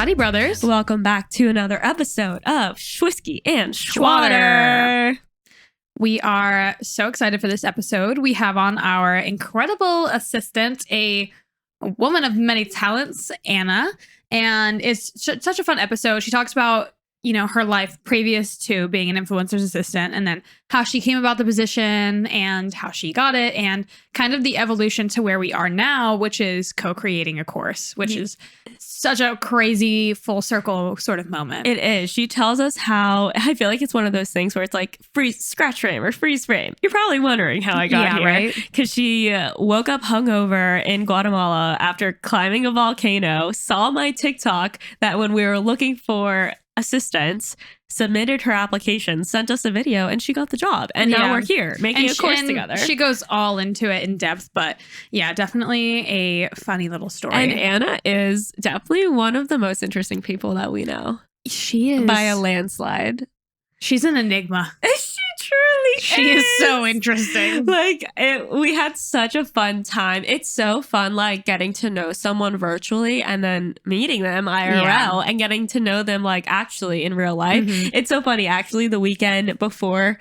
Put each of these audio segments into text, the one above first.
Howdy, brothers. Welcome back to another episode of Schwisky and Schwatter. We are so excited for this episode. We have on our incredible assistant, a woman of many talents, Anna. And it's such a fun episode. She talks about, her life previous to being an influencer's assistant, and then how she came about the position and how she got it, and kind of the evolution to where we are now, which is co-creating a course, which is such a crazy full circle sort of moment. It is. She tells us how, I feel like it's one of those things where it's like scratch frame or freeze frame. You're probably wondering how I got here. Right? Because she woke up hungover in Guatemala after climbing a volcano, saw my TikTok that when we were looking for assistants, submitted her application, sent us a video, and she got the job. And now we're here making a course together. She goes all into it in depth, but yeah, definitely a funny little story. And Anna is definitely one of the most interesting people that we know. She is. By a landslide. She's an enigma. She is so interesting. We had such a fun time. It's so fun, getting to know someone virtually and then meeting them IRL and getting to know them actually in real life. Mm-hmm. It's so funny. Actually, the weekend before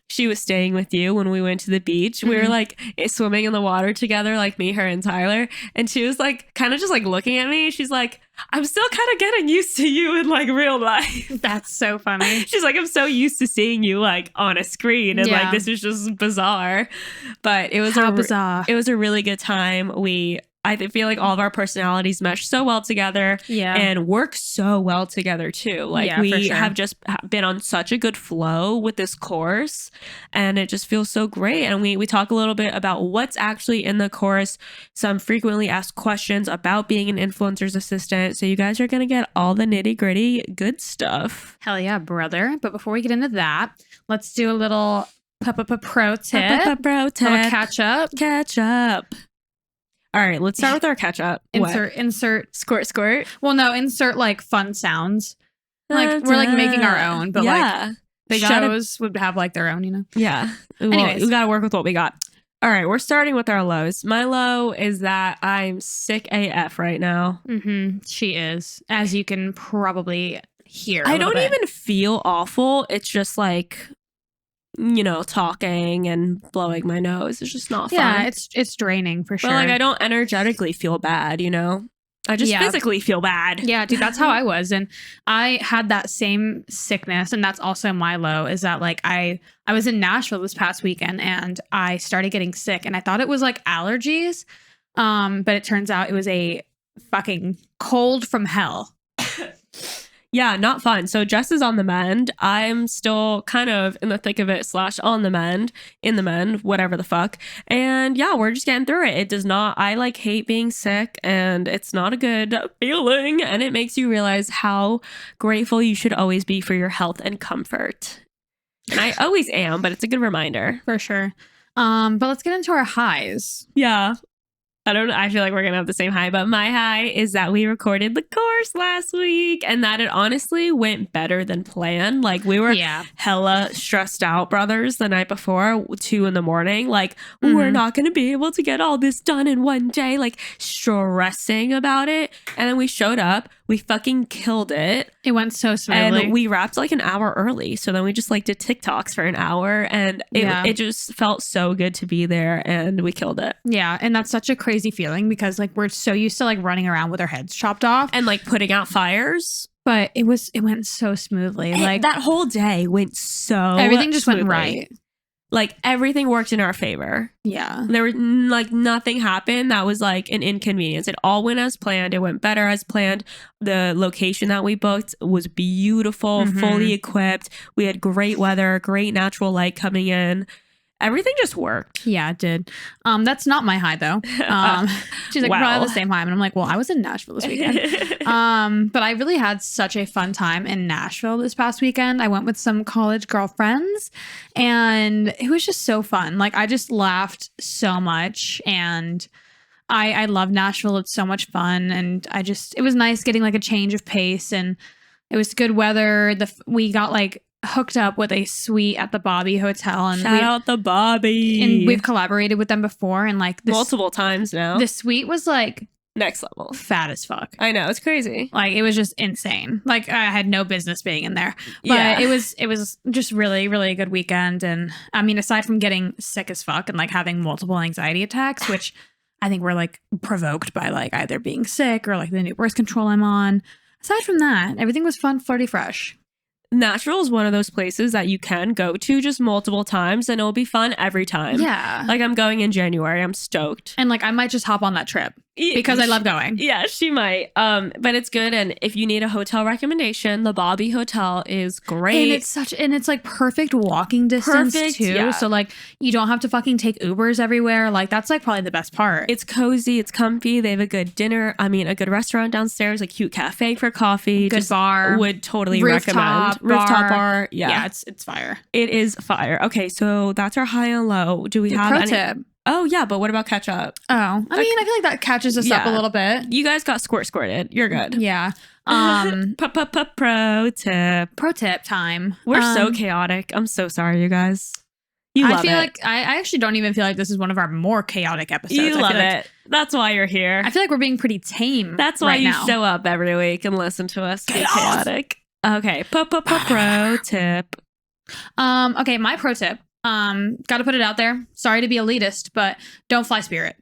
she was staying with you, when we went to the beach, we were swimming in the water together, me, her, and Tyler. And she was kind of just looking at me. She's like, I'm still kind of getting used to you in real life. That's so funny. She's like, I'm so used to seeing you on a screen, and this is just bizarre. But it was bizarre. It was a really good time. I feel like all of our personalities mesh so well together and work so well together too. We have just been on such a good flow with this course, and it just feels so great. And we talk a little bit about what's actually in the course, some frequently asked questions about being an influencer's assistant. So you guys are going to get all the nitty gritty good stuff. Hell yeah, brother. But before we get into that, let's do a little pro tip. Pro tip. Little catch up. All right, let's start with our catch-up. Insert. Squirt. Well, no, insert fun sounds. We're making our own, but shows would have their own, Yeah. Anyways. We got to work with what we got. All right, we're starting with our lows. My low is that I'm sick AF right now. Mm-hmm. She is, as you can probably hear. I don't even feel awful. It's just talking and blowing my nose is just not fun. Yeah, it's draining for sure. But I don't energetically feel bad, I just physically feel bad. Yeah, dude, that's how I was. And I had that same sickness, and that's also my low, is that I was in Nashville this past weekend and I started getting sick, and I thought it was allergies. But it turns out it was a fucking cold from hell. Yeah, not fun. So Jess is on the mend. I'm still kind of in the thick of it / on the mend, in the mend, whatever the fuck. And yeah, we're just getting through it. It does not, I hate being sick, and it's not a good feeling. And it makes you realize how grateful you should always be for your health and comfort. And I always am, but it's a good reminder. For sure. But let's get into our highs. Yeah. I feel like we're going to have the same high, but my high is that we recorded the course last week and that it honestly went better than planned. We were hella stressed out, brothers, the night before, 2 a.m. We're not going to be able to get all this done in one day, stressing about it. And then we showed up, we fucking killed it. It went so smoothly. And we wrapped an hour early. So then we just did TikToks for an hour, and it just felt so good to be there, and we killed it. Yeah. And that's such a crazy feeling because we're so used to running around with our heads chopped off and putting out fires. But it went so smoothly. That whole day went so everything just smoothly. Went right. Everything worked in our favor. Yeah. There was nothing happened that was an inconvenience. It all went as planned. It went better as planned. The location that we booked was beautiful, fully equipped. We had great weather, great natural light coming in. Everything just worked. Yeah, it did. That's not my high though. She's wow. Probably the same high. And I'm well, I was in Nashville this weekend. But I really had such a fun time in Nashville this past weekend. I went with some college girlfriends and it was just so fun. I just laughed so much, and I love Nashville. It's so much fun. And it was nice getting a change of pace, and it was good weather. We got hooked up with a suite at the Bobby Hotel, and shout out the Bobby. And we've collaborated with them before, and multiple times now. The suite was next level. fat as fuck. I know, it's crazy. Like, it was just insane. Like, I had no business being in there. But it was just really, really a good weekend. And I mean, aside from getting sick as fuck and like having multiple anxiety attacks, which I think were like provoked by like either being sick or like the new birth control I'm on. Aside from that, everything was fun, flirty, fresh. Nashville is one of those places that you can go to just multiple times and it'll be fun every time. Yeah. Like, I'm going in January. I'm stoked. And like, I might just hop on that trip because I love going. Yeah, she might. But it's good. And if you need a hotel recommendation, the Bobby Hotel is great. And it's like perfect walking distance too. Yeah. So like, you don't have to fucking take Ubers everywhere. Like, that's like probably the best part. It's cozy. It's comfy. They have a good a good restaurant downstairs, a cute cafe for coffee. Good bar. Would totally recommend. Rooftop bar. Yeah, it's fire. It is fire. Okay, so that's our high and low. Do we have pro any? tip? Oh yeah, but what about catch up? Oh, I mean, I feel like that catches us up a little bit. You guys got squirted. You're good. Yeah. Pro tip. Pro tip time. We're so chaotic. I'm so sorry, you guys. I feel like I actually don't even feel like this is one of our more chaotic episodes. You love it. Like, that's why you're here. I feel like we're being pretty tame. That's why you show up every week and listen to us be chaotic. Okay, pro tip. Okay, my pro tip. Got to put it out there. Sorry to be elitist, but don't fly Spirit.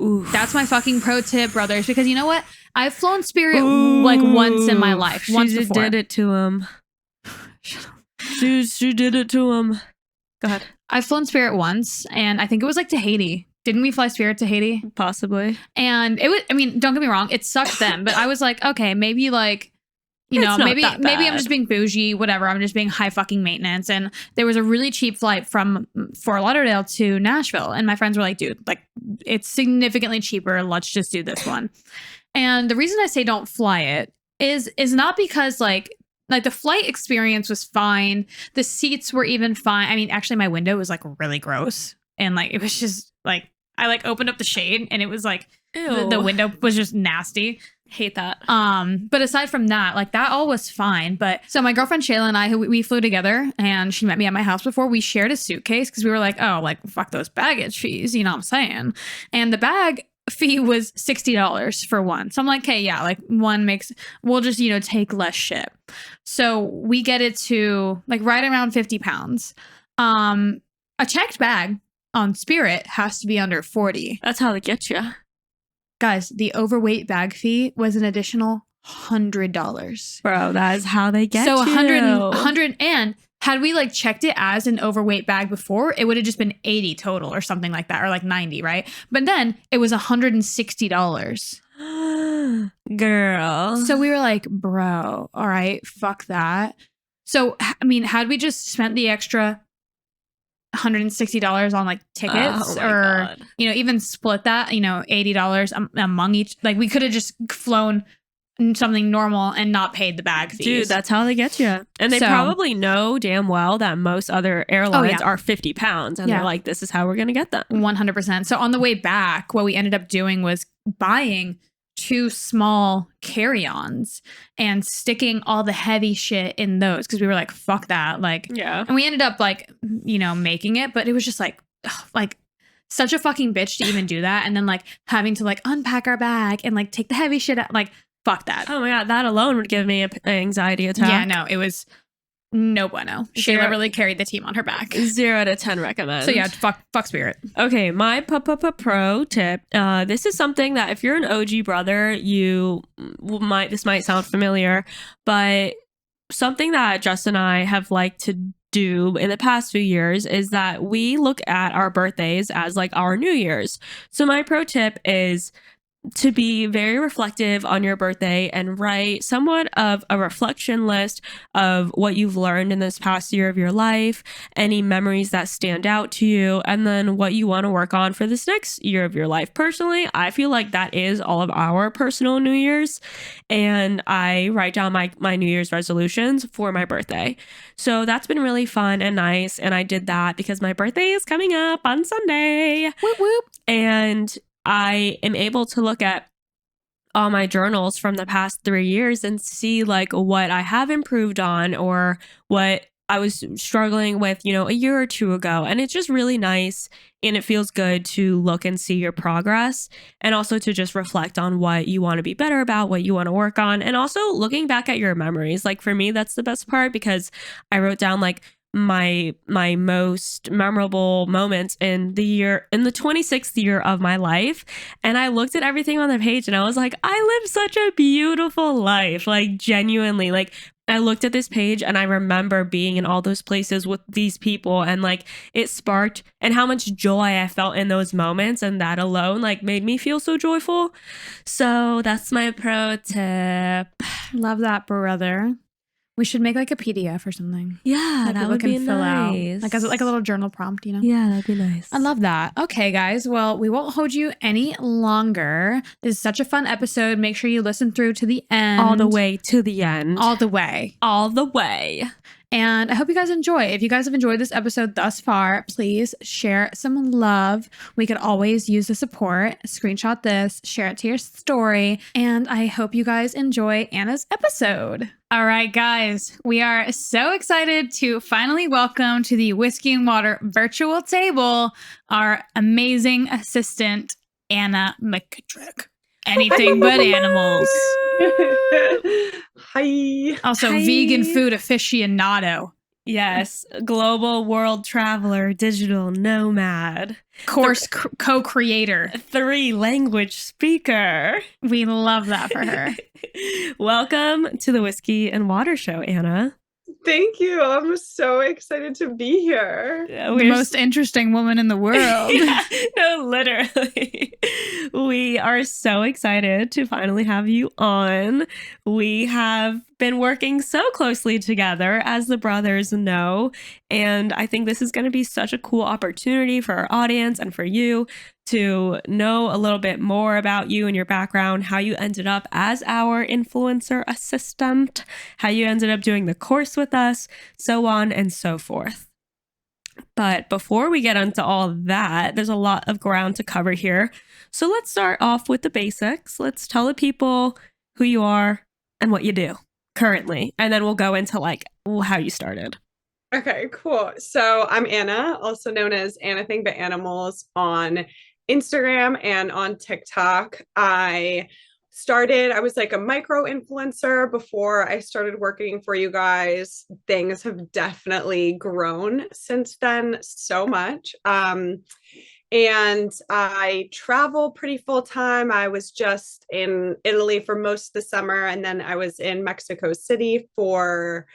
Oof. That's my fucking pro tip, brothers. Because you know what? I've flown Spirit like once in my life. Once before. She did it to him. She did it to him. Go ahead. I've flown Spirit once, and I think it was like to Haiti. Didn't we fly Spirit to Haiti? Possibly. And it was. I mean, don't get me wrong. It sucked then, but I was like, okay, maybe like. You know, maybe I'm just being bougie, whatever. I'm just being high fucking maintenance. And there was a really cheap flight from Fort Lauderdale to Nashville. And my friends were like, dude, like, it's significantly cheaper. Let's just do this one. And the reason I say don't fly it is not because like the flight experience was fine. The seats were even fine. I mean, actually my window was like really gross. And like, it was just like, I like opened up the shade and it was like, the window was just nasty. Hate that. But aside from that, like that all was fine. But so my girlfriend Shayla and I, who we flew together, and she met me at my house before. We shared a suitcase because we were like, oh, like fuck those baggage fees, you know what I'm saying? And the bag fee was $60 for one. So I'm like, okay, yeah, like we'll just take less shit. So we get it to like right around 50 pounds. A checked bag on Spirit has to be under 40. That's how they get you. Guys, the overweight bag fee was an additional $100. Bro, that is how they get you. So 100 and had we like checked it as an overweight bag before, it would have just been 80 total or something like that, or like 90, right? But then it was $160. Girl. So we were like, bro, all right, fuck that. So, I mean, had we just spent the extra $160 on like tickets or even split that $80 among each, like we could have just flown something normal and not paid the bag fees. Dude, that's how they get you. And they probably know damn well that most other airlines are 50 pounds and they're like, this is how we're gonna get them. 100%. So on the way back, what we ended up doing was buying 2 small carry-ons and sticking all the heavy shit in those because we were like, fuck that. Like, yeah. And we ended up like, making it, but it was just like such a fucking bitch to even do that. And then like having to like unpack our bag and like take the heavy shit out. Like, fuck that. Oh my God. That alone would give me an anxiety attack. Yeah, no, it was no bueno. Shayla really carried the team on her back. 0 out of 10 recommend. So yeah, fuck Spirit. Okay, my pro tip. This is something that if you're an OG brother, this might sound familiar, but something that Justin and I have liked to do in the past few years is that we look at our birthdays as like our New Year's. So my pro tip is to be very reflective on your birthday and write somewhat of a reflection list of what you've learned in this past year of your life, any memories that stand out to you, and then what you want to work on for this next year of your life. Personally, I feel like that is all of our personal New Year's, and I write down my New Year's resolutions for my birthday. So that's been really fun and nice, and I did that because my birthday is coming up on Sunday. Whoop whoop. And I am able to look at all my journals from the past 3 years and see like what I have improved on or what I was struggling with, a year or two ago. And it's just really nice and it feels good to look and see your progress and also to just reflect on what you want to be better about, what you want to work on, and also looking back at your memories. Like for me, that's the best part because I wrote down like my most memorable moments in the 26th year of my life, and I looked at everything on the page and I was like, I lived such a beautiful life, like genuinely. Like I looked at this page and I remember being in all those places with these people, and like it sparked, and how much joy I felt in those moments, and that alone like made me feel so joyful. So that's my pro tip. Love that, brother. We should make like a PDF or something. Yeah, that would be nice. Like as like a little journal prompt, Yeah, that'd be nice. I love that. Okay, guys. Well, we won't hold you any longer. This is such a fun episode. Make sure you listen through to the end. All the way to the end. All the way. All the way. And I hope you guys enjoy. If you guys have enjoyed this episode thus far, please share some love. We could always use the support. Screenshot this, share it to your story. And I hope you guys enjoy Anna's episode. All right, guys, we are so excited to finally welcome to the Whiskey and Water virtual table our amazing assistant, Anna McKitrick. Anything but animals. Hi. Also, Hi. vegan food aficionado. Yes, global world traveler, digital nomad, Course co-creator. 3-language speaker. We love that for her. Welcome to the Whiskey and Water Show, Anna. Thank you. I'm so excited to be here. The most interesting woman in the world. Yeah, no, literally. We are so excited to finally have you on. We have been working so closely together, as the brothers know, and I think this is going to be such a cool opportunity for our audience and for you to know a little bit more about you and your background, how you ended up as our influencer assistant, how you ended up doing the course with us, so on and so forth. But before we get into all that, there's a lot of ground to cover here. So let's start off with the basics. Let's tell the people who you are and what you do currently, and then we'll go into like how you started. Okay, cool. So I'm Anna, also known as Anything But Animals on Instagram and on TikTok. I was like a micro influencer before I started working for you guys. Things have definitely grown since then so much. And I travel pretty full time. I was just in Italy for most of the summer, and then I was in Mexico City for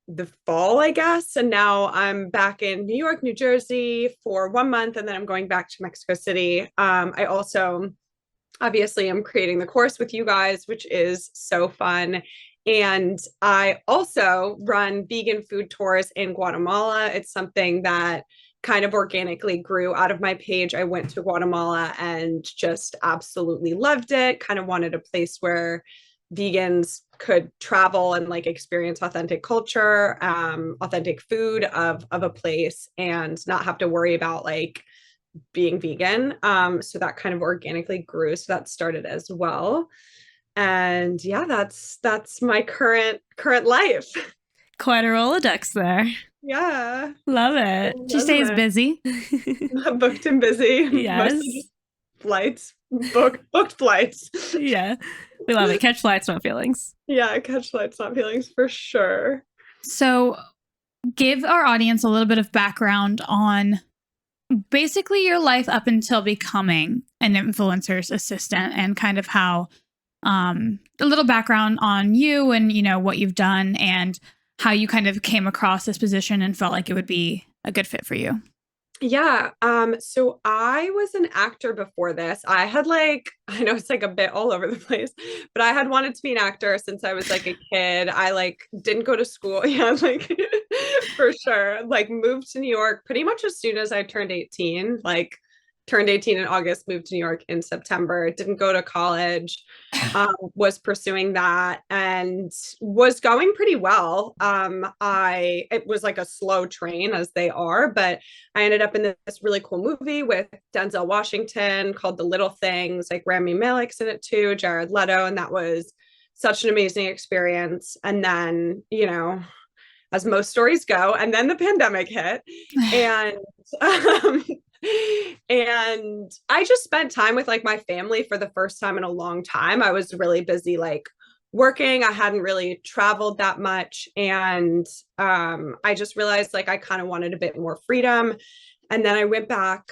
the fall, I guess. And now I'm back in New York, New Jersey for 1 month, and then I'm going back to Mexico City. I also obviously am creating the course with you guys, which is so fun. And I also run vegan food tours in Guatemala. It's something that kind of organically grew out of my page. I went to Guatemala and just absolutely loved it. Kind of wanted a place where vegans could travel and like experience authentic culture, authentic food of a place, and not have to worry about like being vegan. So that kind of organically grew. So that started as well. And yeah, that's my current life. Quite a Rolodex there. Yeah. Love it. She stays busy. Booked and busy. Yes. Mostly flights. Booked flights. Yeah. We love it. Catch flights, not feelings. Yeah, catch flights, not feelings for sure. So give our audience a little bit of background on basically your life up until becoming an influencer's assistant, and kind of how a little background on you and, what you've done and how you kind of came across this position and felt like it would be a good fit for you. Yeah. So I was an actor before this. I know it's like a bit all over the place, but I had wanted to be an actor since I was like a kid. I like didn't go to school. Yeah, like for sure. Like moved to New York pretty much as soon as I turned 18, like turned 18 in August, moved to New York in September, didn't go to college, was pursuing that and was going pretty well. It was like a slow train, as they are, but I ended up in this really cool movie with Denzel Washington called The Little Things, like Rami Malek's in it too, Jared Leto. And that was such an amazing experience. And then, as most stories go. And then the pandemic hit, and um, and I just spent time with like my family for the first time in a long time. I was really busy like working. I hadn't really traveled that much, and I just realized like I kind of wanted a bit more freedom. And then I went back,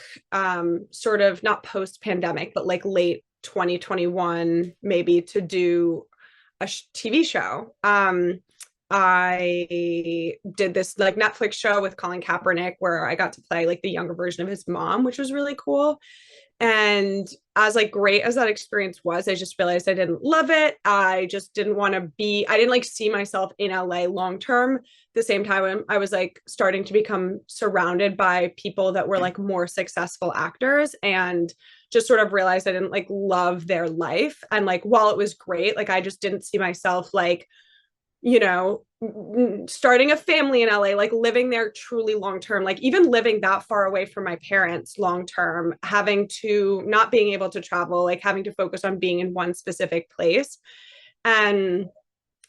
sort of not post pandemic, but like late 2021, maybe, to do a TV show. I did this like Netflix show with Colin Kaepernick where I got to play like the younger version of his mom, which was really cool. And as like great as that experience was, I just realized I didn't love it. I just didn't want to be, I didn't like see myself in LA long term. The same time I was like starting to become surrounded by people that were like more successful actors, and just sort of realized I didn't like love their life. And like while it was great, like I just didn't see myself like, you know, starting a family in LA, like living there truly long term, like even living that far away from my parents long term, having to not being able to travel, like having to focus on being in one specific place. And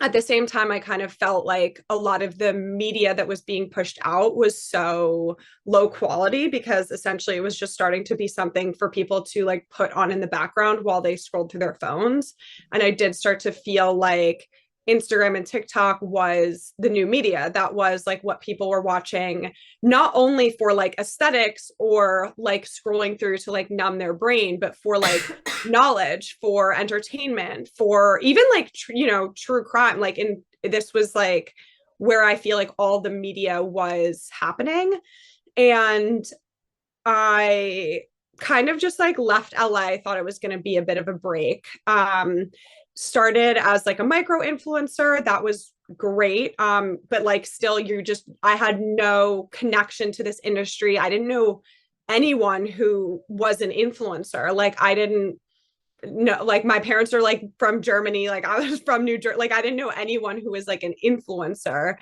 at the same time, I kind of felt like a lot of the media that was being pushed out was so low quality, because essentially it was just starting to be something for people to like put on in the background while they scrolled through their phones. And I did start to feel like Instagram and TikTok was the new media. That was like what people were watching, not only for like aesthetics or like scrolling through to like numb their brain, but for like knowledge, for entertainment, for even like, you know, true crime. Like this was like where I feel like all the media was happening. And I kind of just like left LA, thought it was going to be a bit of a break. Started as like a micro influencer. That was great. But like still I had no connection to this industry. I didn't know anyone who was an influencer. Like I didn't know, like my parents are like from Germany. Like I was from New Jersey. Like I didn't know anyone who was like an influencer,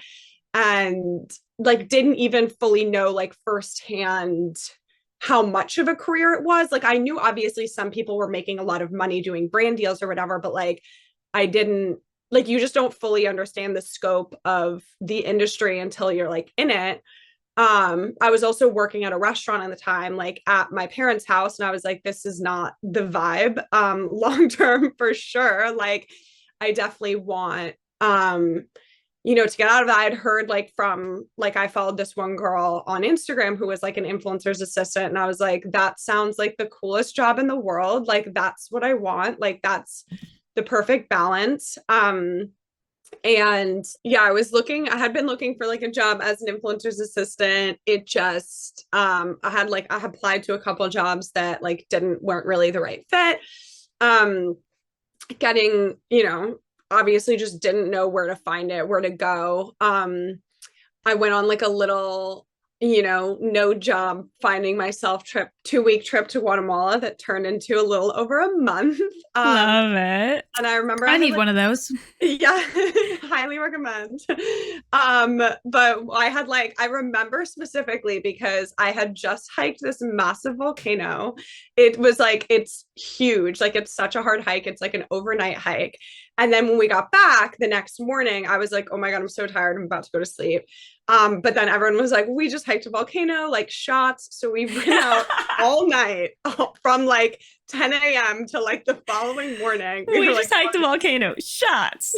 and like didn't even fully know like firsthand how much of a career it was. Like I knew obviously some people were making a lot of money doing brand deals or whatever, but like I didn't, like you just don't fully understand the scope of the industry until you're like in it. I was also working at a restaurant at the time, like at my parents' house, and I was like, this is not the vibe long term for sure. Like I definitely want you know, to get out of that. I'd heard like from like, I followed this one girl on Instagram who was like an influencer's assistant. And I was like, that sounds like the coolest job in the world. Like, that's what I want. Like, that's the perfect balance. And yeah, I had been looking for like a job as an influencer's assistant. It just, I had applied to a couple of jobs that like weren't really the right fit. Getting, you know, obviously just didn't know where to find it, where to go. I went on like a little, you know, no job finding myself 2-week trip to Guatemala that turned into a little over a month. Love it. And I remember I need one of those. Yeah, highly recommend. But I remember specifically because I had just hiked this massive volcano. It was like, it's huge. Like it's such a hard hike. It's like an overnight hike. And then when we got back the next morning, I was like, oh my God, I'm so tired. I'm about to go to sleep. But then everyone was like, we just hiked a volcano, like shots. So we went out all night from like 10 a.m. to like the following morning. We just hiked the volcano. Shots.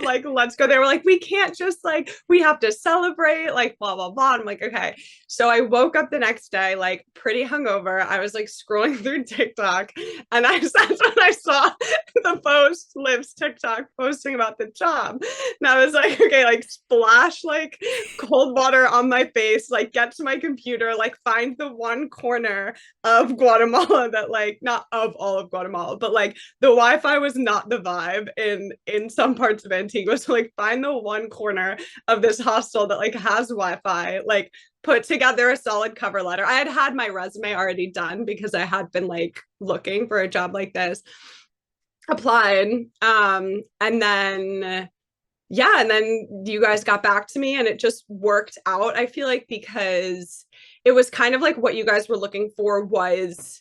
Like, let's go. They were like, we can't just like, we have to celebrate, like blah, blah, blah. I'm like, okay. So I woke up the next day, like pretty hungover. I was like scrolling through TikTok, and that's when I saw the post, Liv's TikTok posting about the job. And I was like, okay, like splash like cold water on my face, like get to my computer, like find the one corner of Guatemala that like, not of all of Guatemala, but like the Wi-Fi was not the vibe in some parts of Antigua. So like find the one corner of this hostel that like has Wi-Fi, like put together a solid cover letter. I had my resume already done because I had been like looking for a job like this, applied, and then you guys got back to me, and it just worked out. I feel like because it was kind of like what you guys were looking for was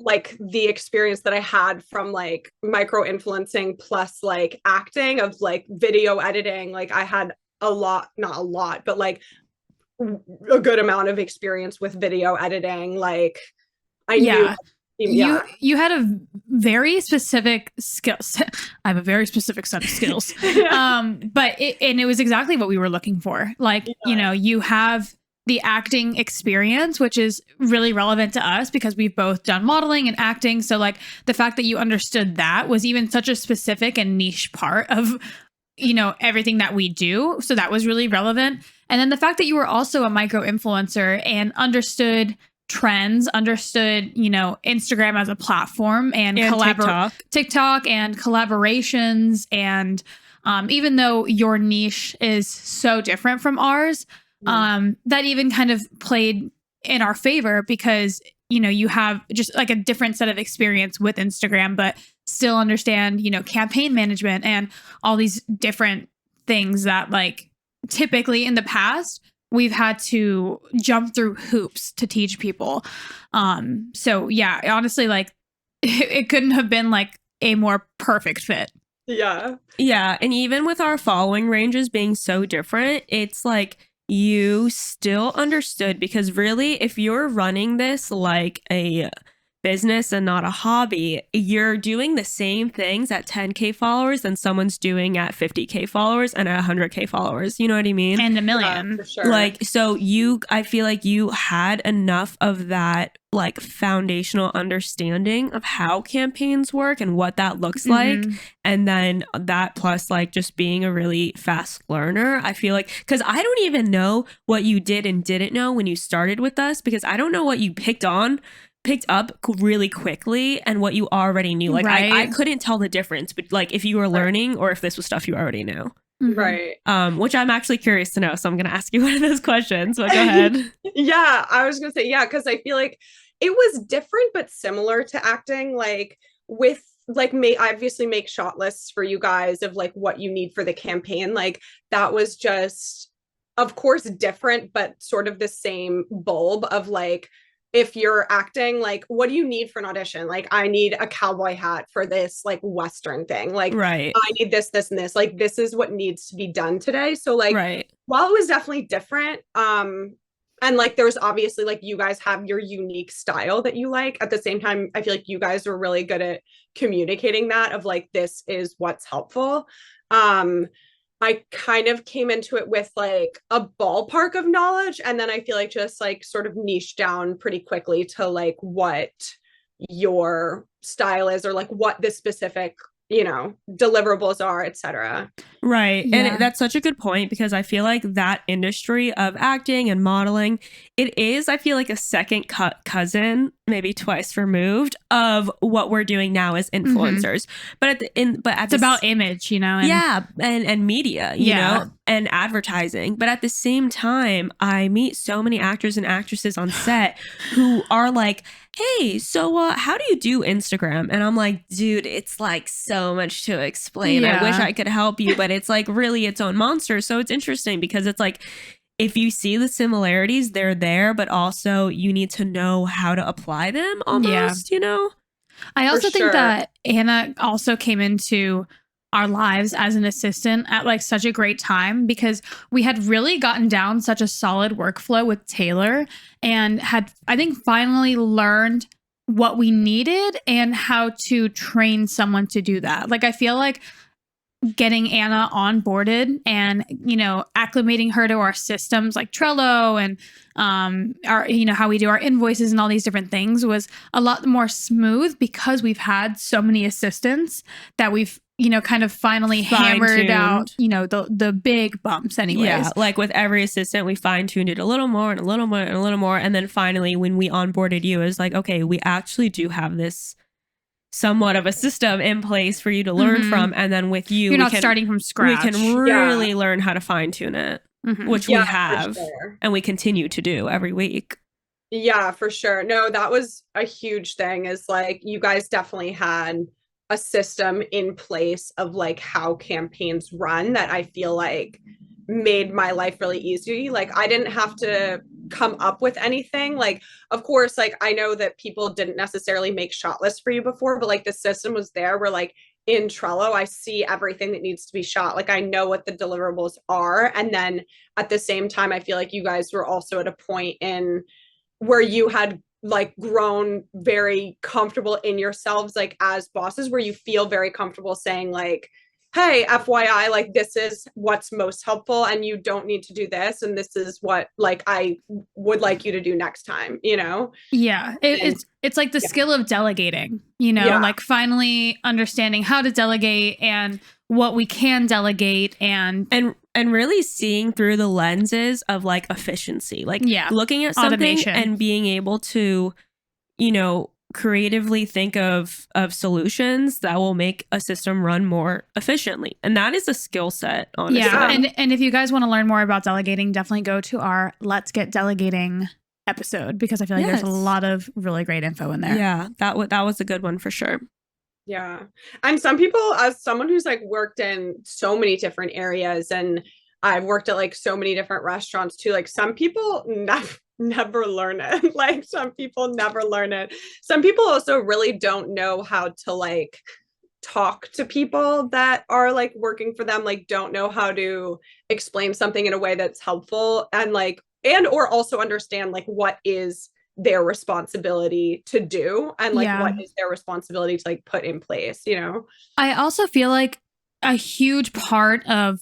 like the experience that I had from like micro influencing plus like acting, of like video editing. Like I had not a lot, but like a good amount of experience with video editing. Like I knew you had a very specific skills. I have a very specific set of skills. But it was exactly what we were looking for. Like, you know, you have the acting experience, which is really relevant to us because we've both done modeling and acting. So like the fact that you understood that was even such a specific and niche part of, you know, everything that we do. So that was really relevant. And then the fact that you were also a micro influencer and understood trends, understood, you know, Instagram as a platform and TikTok and collaborations. And even though your niche is so different from ours, that even kind of played in our favor because, you know, you have just like a different set of experience with Instagram, but still understand, you know, campaign management and all these different things that like typically in the past we've had to jump through hoops to teach people. So yeah, honestly, like it couldn't have been like a more perfect fit. Yeah. Yeah. And even with our following ranges being so different, it's like you still understood because really, if you're running this like a business and not a hobby, you're doing the same things at 10K followers than someone's doing at 50K followers and at 100K followers. You know what I mean? And a million. For sure. Like, so I feel like you had enough of that like foundational understanding of how campaigns work and what that looks like. And then that plus like just being a really fast learner, I feel like, because I don't even know what you did and didn't know when you started with us, because I don't know what you picked up really quickly and what you already knew. Like I couldn't tell the difference, but like if you were learning or if this was stuff you already knew. Right. Which I'm actually curious to know. So I'm going to ask you one of those questions, but go ahead. Yeah, I was going to say, yeah, because I feel like it was different, but similar to acting, like with like obviously make shot lists for you guys of like what you need for the campaign. Like that was just, of course, different, but sort of the same bulb of like, if you're acting, like, what do you need for an audition? Like, I need a cowboy hat for this, like, Western thing. Like, I need this, this, and this. Like, this is what needs to be done today. So, like, while it was definitely different, and, like, there's obviously, like, you guys have your unique style that you like. At the same time, I feel like you guys were really good at communicating that of, like, this is what's helpful. I kind of came into it with like a ballpark of knowledge. And then I feel like just like sort of niche down pretty quickly to like what your style is or like what the specific, you know, deliverables are, etc. Right. Yeah. And that's such a good point because I feel like that industry of acting and modeling, it is, I feel like a second cousin, maybe twice removed of what we're doing now as influencers. But it's about image, you know? And media, you know, and advertising. But at the same time, I meet so many actors and actresses on set who are like, hey, so how do you do Instagram? And I'm like, dude, it's like so much to explain. I wish I could help you, but it's like really its own monster. So it's interesting because it's like, if you see the similarities, they're there, but also you need to know how to apply them almost, you know? I also think that Anna also came into our lives as an assistant at like such a great time because we had really gotten down such a solid workflow with Taylor and had, I think, finally learned what we needed and how to train someone to do that. Like, I feel like getting Anna onboarded and, you know, acclimating her to our systems like Trello and our, you know, how we do our invoices and all these different things was a lot more smooth because we've had so many assistants that we've, you know, kind of finally hammered out, you know, the big bumps anyways. Yeah, like with every assistant, we fine-tuned it a little more and a little more and a little more. And then finally, when we onboarded you, it was like, okay, we actually do have this somewhat of a system in place for you to learn from. And then with you, you're not starting from scratch. We can really learn how to fine-tune it, which we have and we continue to do every week. Yeah, for sure. No, that was a huge thing is like you guys definitely had a system in place of like how campaigns run that I feel like made my life really easy. Like I didn't have to come up with anything. Like, of course, like I know that people didn't necessarily make shot lists for you before, but like the system was there where like in Trello, I see everything that needs to be shot. Like I know what the deliverables are. And then at the same time, I feel like you guys were also at a point in where you had like grown very comfortable in yourselves, like as bosses, where you feel very comfortable saying like, hey, FYI, like this is what's most helpful and you don't need to do this. And this is what like I would like you to do next time, you know? Yeah. It's like the skill of delegating, you know, like finally understanding how to delegate and what we can delegate and really seeing through the lenses of like efficiency, like looking at something automation. And being able to, you know, creatively think of solutions that will make a system run more efficiently. And that is a skill set, honestly. Yeah. And if you guys want to learn more about delegating, definitely go to our Let's Get Delegating episode, because I feel like there's a lot of really great info in there. Yeah, that was a good one for sure. Yeah. And some people, as someone who's like worked in so many different areas, and I've worked at like so many different restaurants too, like some people never learn it. Like some people never learn it. Some people also really don't know how to like talk to people that are like working for them, like don't know how to explain something in a way that's helpful and like, and or also understand like what is their responsibility to do and like what is their responsibility to like put in place, you know? I also feel like a huge part of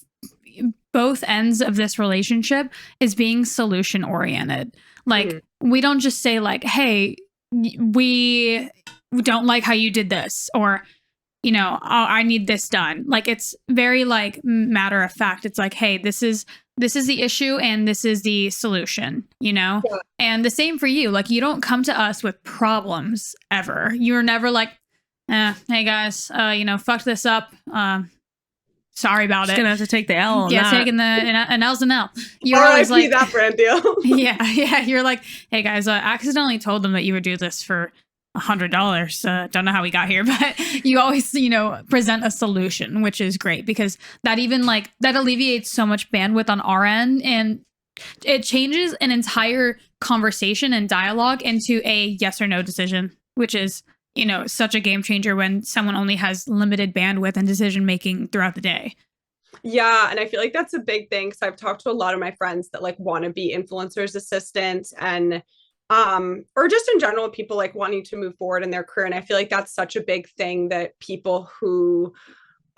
both ends of this relationship is being solution oriented. Like we don't just say like, hey, we don't like how you did this, or, you know, I need this done. Like it's very like matter of fact. It's like, hey, this is the issue and this is the solution, you know? Yeah. And the same for you. Like you don't come to us with problems ever. You're never like, hey guys, you know, fucked this up. Sorry about it. Gonna have to take the L on that. Taking an L's an L. You're always like that brand deal. yeah. You're like, hey guys, I accidentally told them that you would do this for $100. Don't know how we got here, but you always, you know, present a solution, which is great because that even like that alleviates so much bandwidth on our end, and it changes an entire conversation and dialogue into a yes or no decision, which is, you know, such a game changer when someone only has limited bandwidth and decision making throughout the day. Yeah. And I feel like that's a big thing. So I've talked to a lot of my friends that like want to be influencers assistants and or just in general, people like wanting to move forward in their career. And I feel like that's such a big thing that people who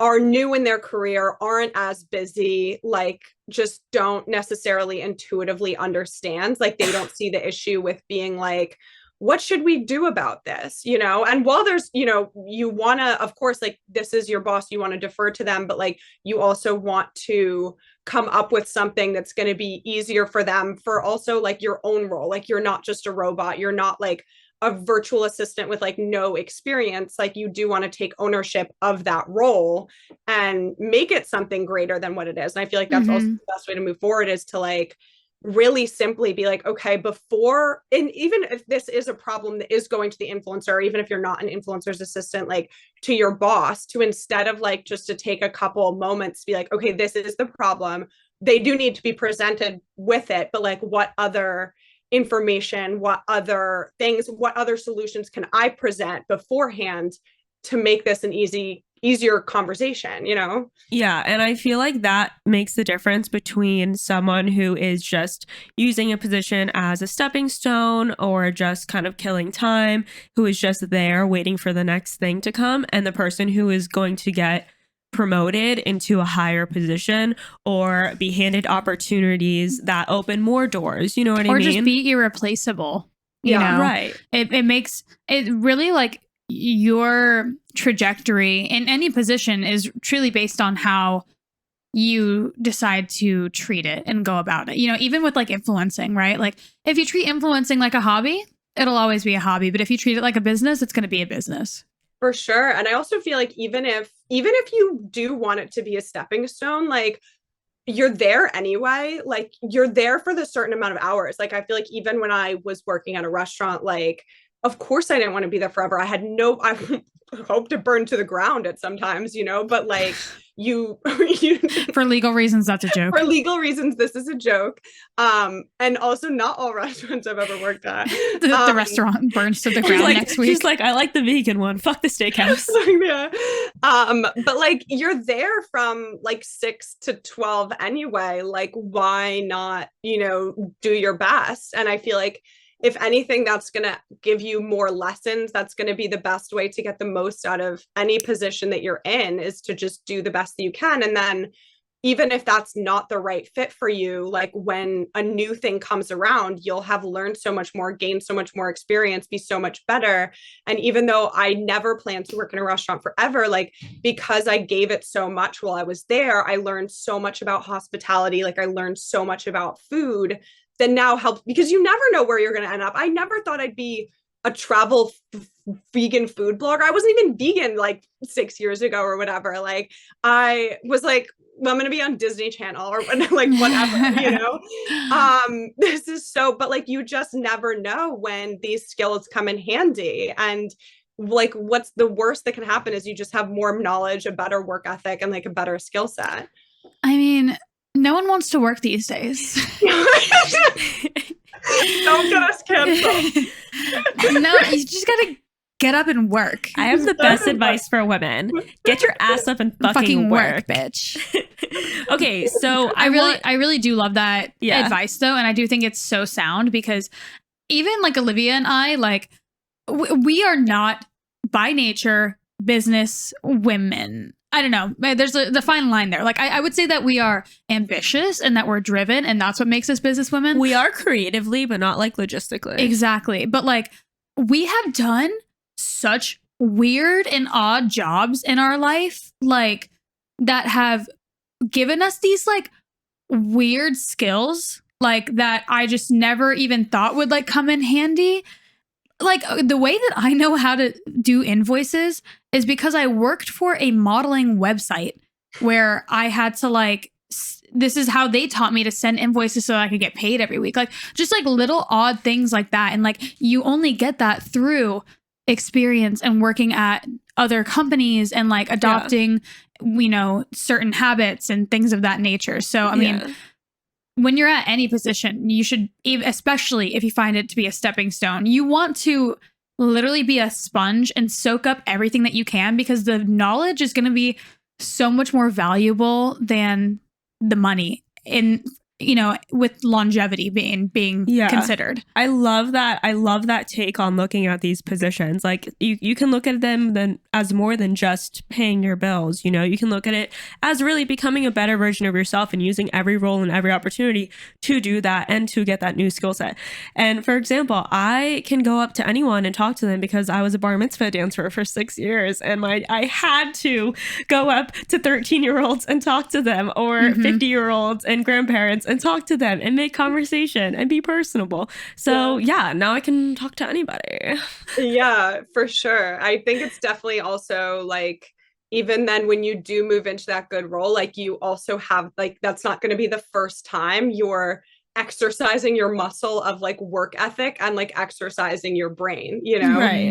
are new in their career aren't as busy, like just don't necessarily intuitively understand. Like they don't see the issue with being like, what should we do about this? You know, and while there's, you know, you want to, of course, like this is your boss, you want to defer to them, but like you also want to come up with something that's going to be easier for them for also like your own role. Like you're not just a robot. You're not like a virtual assistant with like no experience. Like you do want to take ownership of that role and make it something greater than what it is. And I feel like that's also the best way to move forward is to like really simply be like, okay, before, and even if this is a problem that is going to the influencer, or even if you're not an influencer's assistant, like to your boss, to instead of like just to take a couple of moments to be like, okay, this is the problem. They do need to be presented with it, but like what other information, what other things, what other solutions can I present beforehand to make this an easier conversation, you know? Yeah. And I feel like that makes the difference between someone who is just using a position as a stepping stone or just kind of killing time, who is just there waiting for the next thing to come, and the person who is going to get promoted into a higher position or be handed opportunities that open more doors. You know what I mean? Or just be irreplaceable. You know? Right. It makes it really like your trajectory in any position is truly based on how you decide to treat it and go about it. You know, even with like influencing, right? Like if you treat influencing like a hobby, it'll always be a hobby. But if you treat it like a business, it's going to be a business. For sure. And I also feel like even if you do want it to be a stepping stone, like you're there anyway, like you're there for the certain amount of hours. Like I feel like even when I was working at a restaurant, like of course I didn't want to be there forever. I hope to burn to the ground at sometimes, but like you for legal reasons, that's a joke. For legal reasons, this is a joke. And also not all restaurants I've ever worked at. The restaurant burns to the ground next week. She's like, I like the vegan one. Fuck the steakhouse. Yeah. But like you're there from like 6 to 12 anyway. Like, why not, do your best? And I feel like if anything, that's going to give you more lessons. That's going to be the best way to get the most out of any position that you're in, is to just do the best that you can. And then even if that's not the right fit for you, like when a new thing comes around, you'll have learned so much more, gained so much more experience, be so much better. And even though I never planned to work in a restaurant forever, like because I gave it so much while I was there, I learned so much about hospitality. Like I learned so much about food that now helps, because you never know where you're going to end up. I never thought I'd be a travel vegan food blogger. I wasn't even vegan like 6 years ago or whatever. Like I was like, well, I'm going to be on Disney Channel or like whatever, this is so, but like, you just never know when these skills come in handy. And like, what's the worst that can happen is you just have more knowledge, a better work ethic, and like a better skill set. I mean, no one wants to work these days. Don't get us canceled. No, you just gotta get up and work. I have the best advice for women. Get your ass up and fucking work, bitch. Okay, so I really do love that advice though, and I do think it's so sound, because even like Olivia and I, like we are not by nature business women. I don't know. There's the fine line there. Like I would say that we are ambitious and that we're driven, and that's what makes us business women. We are creatively, but not like logistically. Exactly. But like we have done such weird and odd jobs in our life, like that have given us these like weird skills, like that I just never even thought would like come in handy. Like the way that I know how to do invoices is because I worked for a modeling website where I had to like, this is how they taught me to send invoices so I could get paid every week. Like just like little odd things like that. And like you only get that through experience and working at other companies and like adopting, certain habits and things of that nature. So, I mean, when you're at any position, you should, especially if you find it to be a stepping stone, you want to literally be a sponge and soak up everything that you can, because the knowledge is going to be so much more valuable than the money with longevity being considered. I love that. I love that take on looking at these positions. Like you can look at them then as more than just paying your bills. You can look at it as really becoming a better version of yourself and using every role and every opportunity to do that and to get that new skill set. And for example, I can go up to anyone and talk to them because I was a bar mitzvah dancer for 6 years, and I had to go up to 13-year-olds and talk to them, or 50-year-olds and grandparents, and talk to them and make conversation and be personable. So now I can talk to anybody. Yeah, for sure. I think it's definitely also like, even then when you do move into that good role, like you also have like, that's not going to be the first time you're exercising your muscle of like work ethic and like exercising your brain,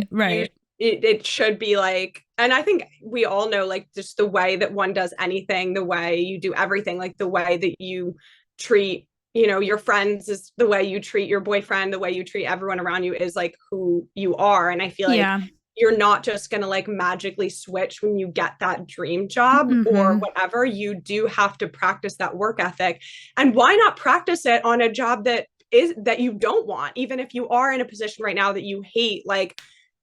Right. It should be like, and I think we all know like just the way that one does anything, the way you do everything, like the way that you treat your friends is the way you treat your boyfriend, the way you treat everyone around you is like who you are. And I feel like you're not just going to like magically switch when you get that dream job or whatever. You do have to practice that work ethic. And why not practice it on a job that you don't want, even if you are in a position right now that you hate? Like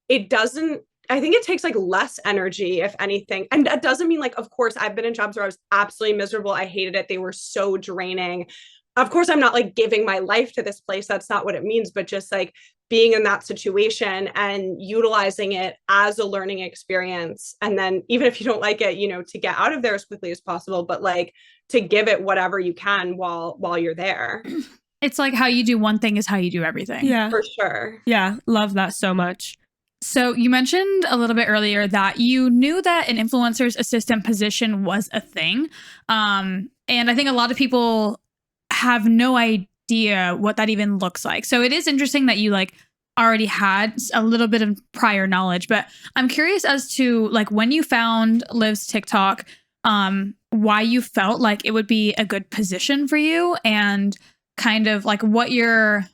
I think it takes like less energy, if anything. And that doesn't mean like, of course, I've been in jobs where I was absolutely miserable. I hated it. They were so draining. Of course, I'm not like giving my life to this place. That's not what it means. But just like being in that situation and utilizing it as a learning experience. And then even if you don't like it, to get out of there as quickly as possible, but like to give it whatever you can while you're there. It's like how you do one thing is how you do everything. Yeah, for sure. Yeah. Love that so much. So you mentioned a little bit earlier that you knew that an influencer's assistant position was a thing. And I think a lot of people have no idea what that even looks like. So it is interesting that you like already had a little bit of prior knowledge, but I'm curious as to like when you found Liv's TikTok, why you felt like it would be a good position for you and kind of like what your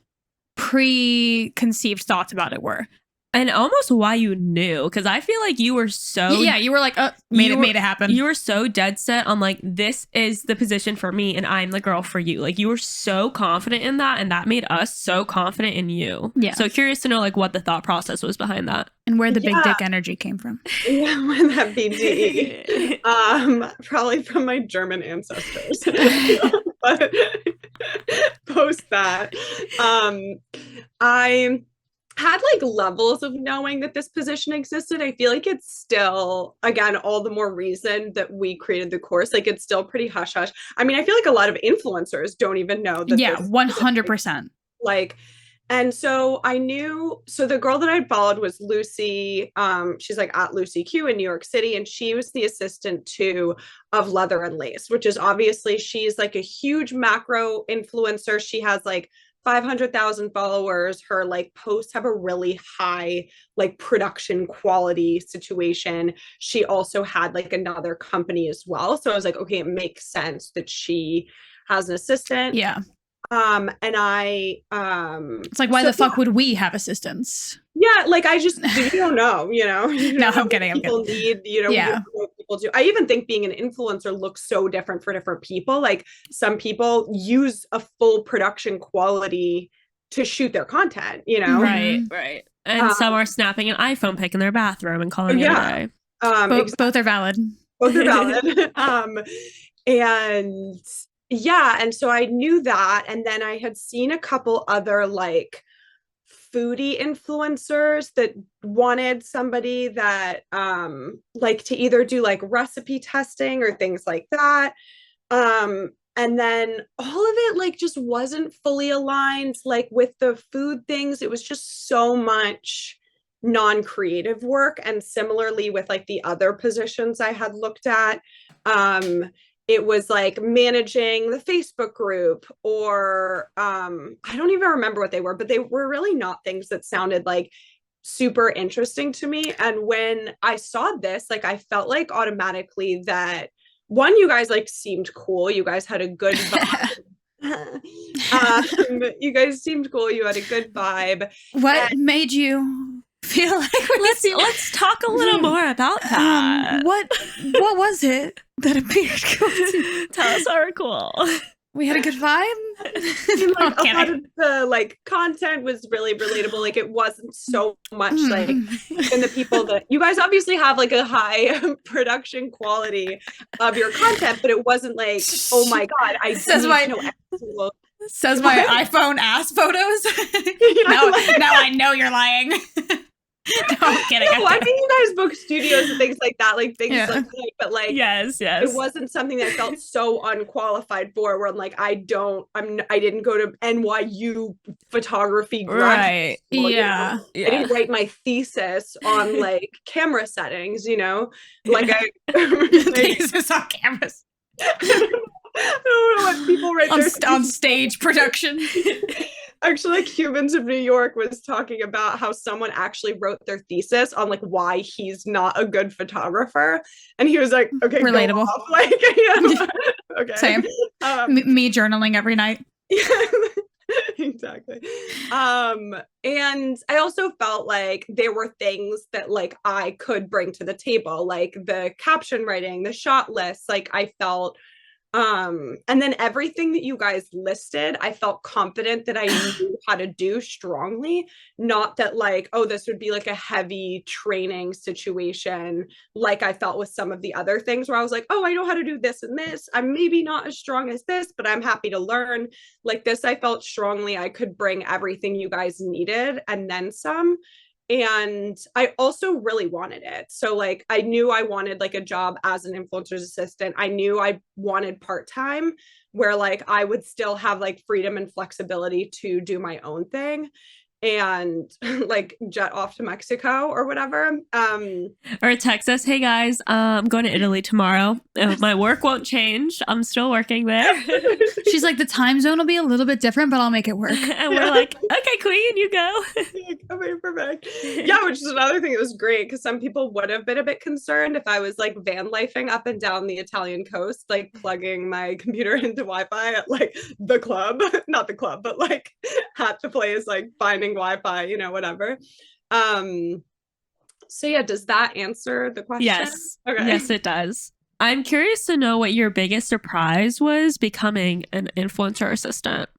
preconceived thoughts about it were. And almost why you knew, because I feel like you were so... Yeah, you were like, made it happen. You were so dead set on like, this is the position for me and I'm the girl for you. Like you were so confident in that, and that made us so confident in you. Yeah. So curious to know like what the thought process was behind that. And where the big dick energy came from. Yeah, where that BDE. Probably from my German ancestors. But post that, I had like levels of knowing that this position existed. I feel like it's still, again, all the more reason that we created the course. Like it's still pretty hush hush. I mean, I feel like a lot of influencers don't even know that. Yeah, 100%. Like, and so I knew, so the girl that I'd followed was Lucy. She's like at Lucy Q in New York City. And she was the assistant of Leather and Lace, which is obviously, she's like a huge macro influencer. She has like 500,000 followers. Her like posts have a really high like production quality situation. She also had like another company as well. So I was like, okay, it makes sense that she has an assistant. Yeah. And I it's like, why the fuck would we have assistants? Yeah, like I just, you don't know, you know. No, I'm kidding. People need, you know, yeah. What people do. I even think being an influencer looks so different for different people. Like some people use a full production quality to shoot their content, you know. Right. And some are snapping an iPhone pic in their bathroom and calling it a day. Both are valid. Both are valid. And yeah, and so I knew that, and then I had seen a couple other like foodie influencers that wanted somebody that like to either do like recipe testing or things like that. And then all of it like just wasn't fully aligned like with the food things. It was just so much non-creative work. And similarly with like the other positions I had looked at, it was like managing the Facebook group or I don't even remember what they were, but they were really not things that sounded like super interesting to me. And when I saw this, like I felt like automatically that one, you guys like seemed cool. You guys had a good vibe. You guys seemed cool. You had a good vibe. What made you feel like let's talk a little more about that. What was it that appeared cool? Tell us how we're cool. We had a good vibe. Like, a lot of the like content was really relatable. Like it wasn't so much like in the people that you guys obviously have like a high production quality of your content, but it wasn't like, oh my god, I says my says my iPhone ass photos. now I know you're lying. No, I'm kidding. No, I think you guys book studios and things like that, like things like that, but like yes, it wasn't something that I felt so unqualified for. Where I'm like, I didn't go to NYU photography grad school, yeah. I didn't write my thesis on like camera settings, you know, like thesis on cameras. I don't know what people write on stage production. Actually, like Humans of New York was talking about how someone actually wrote their thesis on like why he's not a good photographer, and he was like, "Okay, relatable." Like, yeah. Okay, same. Me journaling every night. Yeah, exactly. And I also felt like there were things that like I could bring to the table, like the caption writing, the shot list. Like I felt. And then everything that you guys listed, I felt confident that I knew how to do strongly, not that like, oh, this would be like a heavy training situation. Like I felt with some of the other things where I was like, oh, I know how to do this and this. I'm maybe not as strong as this, but I'm happy to learn. Like this, I felt strongly I could bring everything you guys needed and then some. And I also really wanted it. So like, I knew I wanted like a job as an influencer's assistant. I knew I wanted part-time where like I would still have like freedom and flexibility to do my own thing. and like jet off to Mexico or whatever. Or text us, hey guys, I'm going to Italy tomorrow. My work won't change. I'm still working there. She's like, the time zone will be a little bit different, but I'll make it work. And we're like, okay, queen, you go. Okay, perfect. Yeah, which is another thing that was great because some people would have been a bit concerned if I was like van lifing up and down the Italian coast, like plugging my computer into Wi-Fi at like the club, not the club, but like at the place, like finding Wi-Fi, you know, whatever. So yeah, does that answer the question? Yes. Okay. Yes, it does. I'm curious to know what your biggest surprise was becoming an influencer assistant.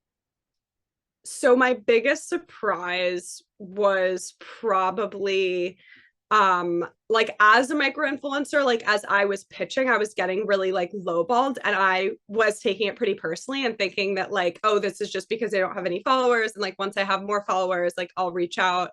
So my biggest surprise was probably like as a micro influencer, like as I was pitching, I was getting really like lowballed, and I was taking it pretty personally and thinking that like, oh, this is just because I don't have any followers, and like once I have more followers, like I'll reach out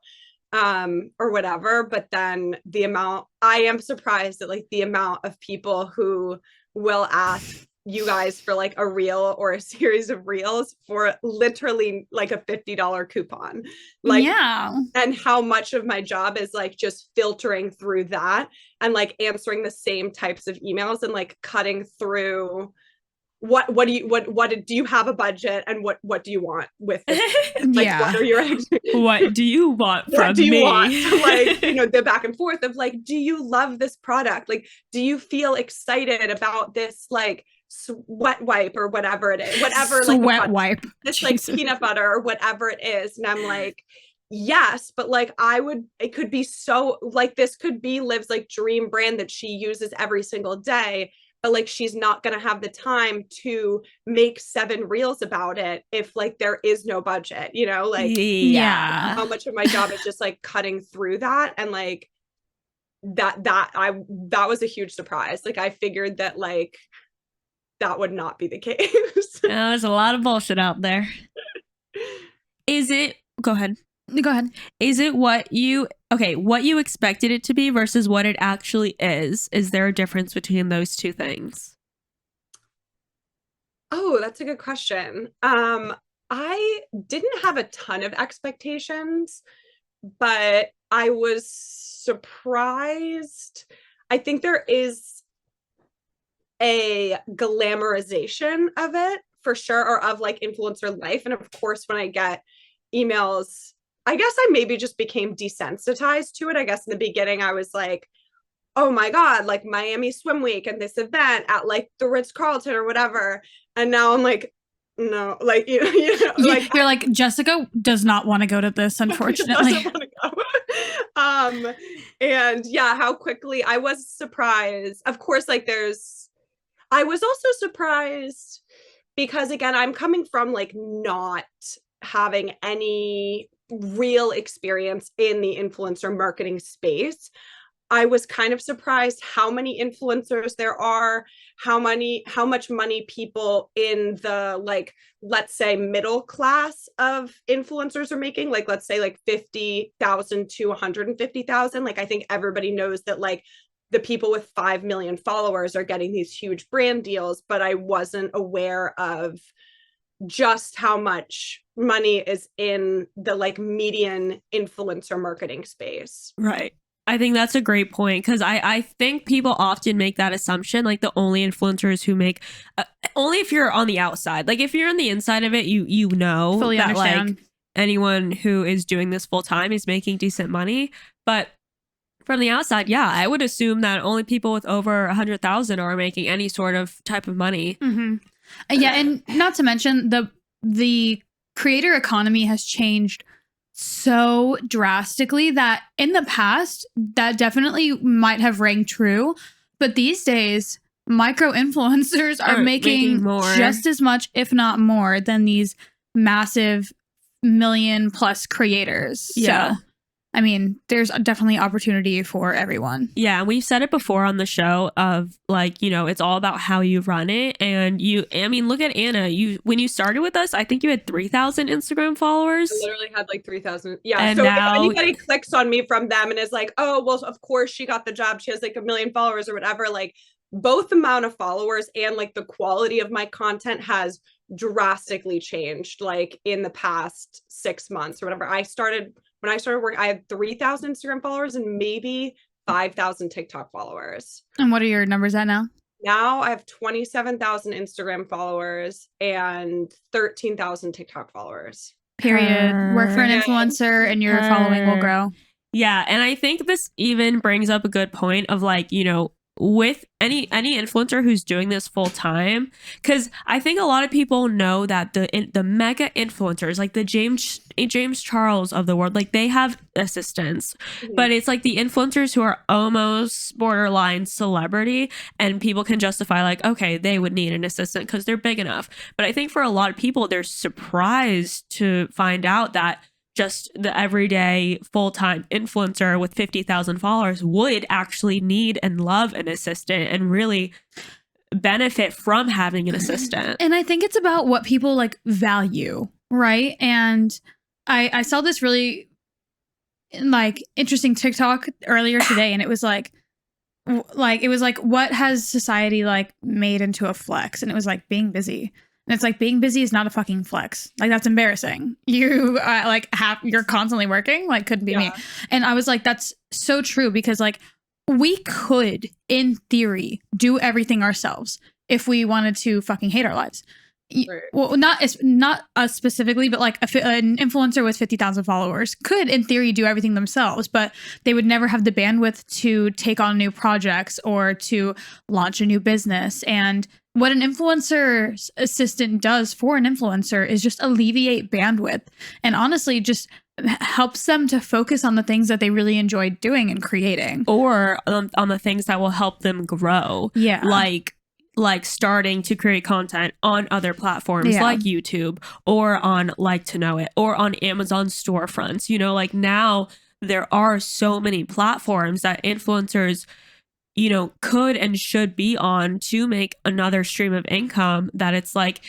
or whatever. But then I am surprised at like the amount of people who will ask you guys for like a reel or a series of reels for literally like a $50 coupon. Like, yeah. And how much of my job is like just filtering through that and like answering the same types of emails and like cutting through what do you have a budget, and what do you want with this? Like, Yeah. what are your What do you want from what do you me? want? Like, you know, the back and forth of like, do you love this product? Like, do you feel excited about this like sweat wipe or whatever it is, whatever, sweat like wipe, this Jesus. like peanut butter or whatever it is. And I'm like, yes, but like it could be so like, this could be Liv's like dream brand that she uses every single day, but like she's not going to have the time to make 7 reels about it if like there is no budget, you know, like yeah. how much of my job is just like cutting through that. And like that was a huge surprise. Like I figured that like that would not be the case. There's a lot of bullshit out there. Go ahead. Is it what you expected it to be versus what it actually is? Is there a difference between those two things? Oh, that's a good question. I didn't have a ton of expectations, but I was surprised. I think there is a glamorization of it for sure, or of like influencer life. And of course, when I get emails, I guess I maybe just became desensitized to it. I guess in the beginning, I was like, oh my God, like Miami Swim Week and this event at like the Ritz-Carlton or whatever. And now I'm like, no, like, you know, like you're like, Jessica does not want to go to this, unfortunately. And yeah, how quickly I was surprised. Of course, like I was also surprised because again, I'm coming from like not having any real experience in the influencer marketing space. I was kind of surprised how many influencers there are, how much money people in the like, let's say middle class of influencers are making, like, let's say like 50,000 to 150,000. Like, I think everybody knows that like the people with 5 million followers are getting these huge brand deals, but I wasn't aware of just how much money is in the like median influencer marketing space. Right. I think that's a great point because I think people often make that assumption, like the only influencers who make only if you're on the outside. Like if you're on the inside of it, you know fully that understand. Like anyone who is doing this full time is making decent money. But from the outside, yeah, I would assume that only people with over 100,000 are making any sort of type of money. Mm-hmm. Yeah, and not to mention the creator economy has changed so drastically that in the past that definitely might have rang true, but these days micro influencers are making more, just as much if not more than these massive million plus creators. Yeah. So I mean, there's definitely opportunity for everyone. Yeah, we've said it before on the show of like, you know, it's all about how you run it. And look at Anna. When you started with us, I think you had 3,000 Instagram followers. I literally had like 3,000. Yeah. And so now, if anybody clicks on me from them and is like, oh, well, of course she got the job, she has like 1 million followers or whatever, like both the amount of followers and like the quality of my content has drastically changed like in the past 6 months or whatever. When I started working, I had 3,000 Instagram followers and maybe 5,000 TikTok followers. And what are your numbers at now? Now I have 27,000 Instagram followers and 13,000 TikTok followers. Period. Work for an influencer and your following will grow. Yeah. And I think this even brings up a good point of like, you know, with any influencer who's doing this full time, because I think a lot of people know that the mega influencers like the James Charles of the world, like they have assistants, but it's like the influencers who are almost borderline celebrity, and people can justify like, okay, they would need an assistant because they're big enough. But I think for a lot of people, they're surprised to find out that just the everyday full-time influencer with 50,000 followers would actually need and love an assistant and really benefit from having an assistant. And I think it's about what people like value, right? And I saw this really like interesting TikTok earlier today, and it was like what has society like made into a flex? And it was like being busy. And it's like being busy is not a fucking flex. Like that's embarrassing. You you're constantly working. Like couldn't be me. And I was like, that's so true, because like we could, in theory, do everything ourselves if we wanted to fucking hate our lives. Right. Well, not us specifically, but like an influencer with 50,000 followers could, in theory, do everything themselves, but they would never have the bandwidth to take on new projects or to launch a new business. And what an influencer's assistant does for an influencer is just alleviate bandwidth and honestly just helps them to focus on the things that they really enjoy doing and creating, or on the things that will help them grow. Yeah. Like starting to create content on other platforms like YouTube or on Like to Know It or on Amazon storefronts. You know, like now there are so many platforms that influencers, you know, could and should be on to make another stream of income, that it's like,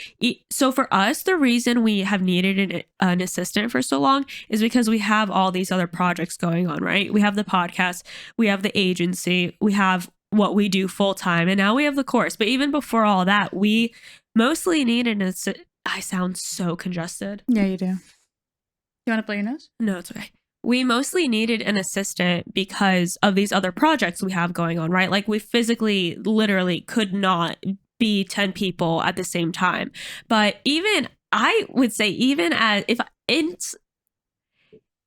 so for us, the reason we have needed an assistant for so long is because we have all these other projects going on, right? We have the podcast, we have the agency, we have what we do full time, and now we have the course. But even before all that, we mostly needed I sound so congested. Yeah, you do. You want to blow your nose? No, it's okay. We mostly needed an assistant because of these other projects we have going on, right? Like we physically, literally could not be 10 people at the same time. But even, I would say, even as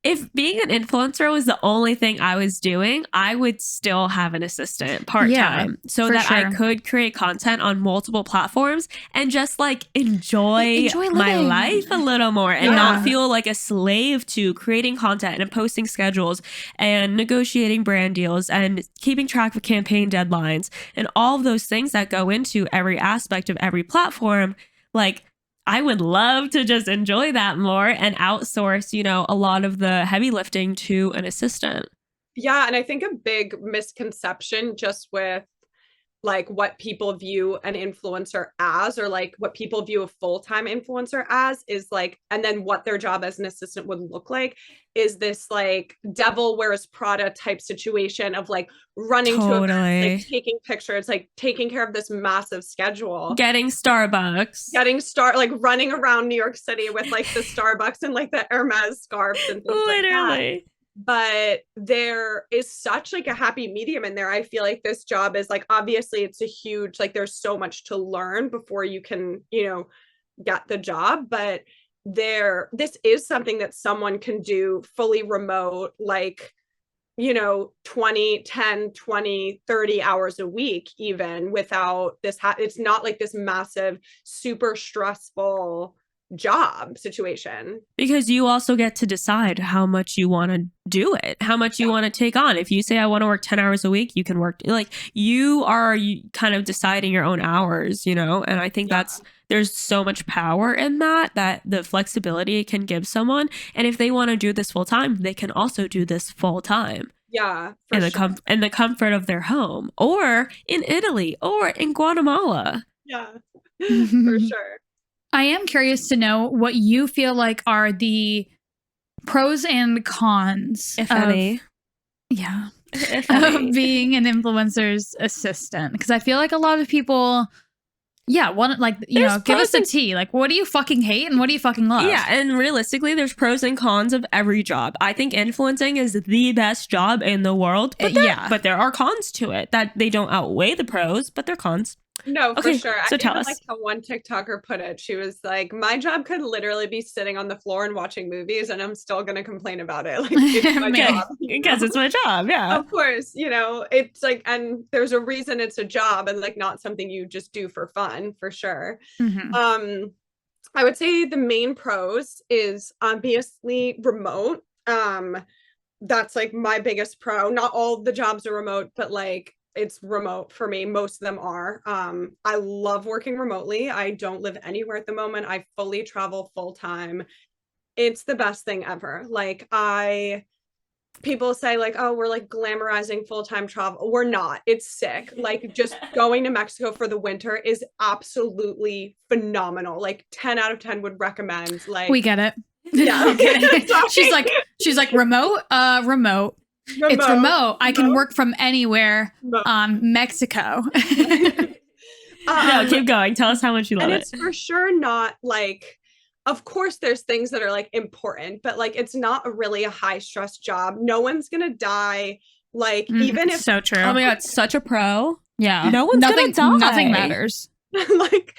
if being an influencer was the only thing I was doing, I would still have an assistant part-time so that I could create content on multiple platforms and just like enjoy my life a little more and not feel like a slave to creating content and posting schedules and negotiating brand deals and keeping track of campaign deadlines and all of those things that go into every aspect of every platform. Like, I would love to just enjoy that more and outsource, you know, a lot of the heavy lifting to an assistant. Yeah. And I think a big misconception just with like what people view an influencer as, or like what people view a full-time influencer as, is like, and then what their job as an assistant would look like, is this like devil wears Prada type situation of like running to events, like taking pictures, like taking care of this massive schedule, getting Starbucks, like running around New York City with like the Starbucks and like the Hermes scarves and things like that. But there is such like a happy medium in there. I feel like this job is like, obviously it's a huge, like there's so much to learn before you can, you know, get the job, but this is something that someone can do fully remote, like, you know, 10, 20, 30 hours a week, even without this. It's not like this massive, super stressful job situation, because you also get to decide how much you want to do it, how much you want to take on. If you say I want to work 10 hours a week, you can work, like you are kind of deciding your own hours, you know. And I think there's so much power in that the flexibility can give someone. And if they want to do this full time, they can also do this full time. Yeah, in the comfort of their home, or in Italy, or in Guatemala. Yeah, for sure. I am curious to know what you feel like are the pros and cons, if any. Yeah, If of any. being an influencer's assistant? Because I feel like a lot of people, want like, There's give us pros the and- tea. Like, what do you fucking hate and what do you fucking love? Yeah, and realistically, there's pros and cons of every job. I think influencing is the best job in the world, but but there are cons to it that they don't outweigh the pros, but they're cons. No, Okay, for sure. so I tell even us. like how one TikToker put it. She was like, my job could literally be sitting on the floor and watching movies and I'm still going to complain about it. Like, it's my Man. job. Because it's my job, yeah. Of course, it's like, and there's a reason it's a job and like not something you just do for fun, for sure. Mhm. I would say the main pros is obviously remote. That's like my biggest pro. Not all the jobs are remote, but like it's remote for me. Most of them are. I love working remotely. I don't live anywhere at the moment. I fully travel full time. It's the best thing ever. Like people say like, oh, we're like glamorizing full-time travel. We're not. It's sick. Like just going to Mexico for the winter is absolutely phenomenal. Like 10 out of 10 would recommend. Like We get it. Yeah. Okay. she's like remote. Remote. It's remote. I can work from anywhere. Mexico. No, keep going. Tell us how much you love and it. it's for sure not like, of course there's things that are like important, but like it's not really a high stress job. No one's gonna die. Like even if so true. Oh my god, such a pro. Yeah. No one's gonna die. Nothing matters. like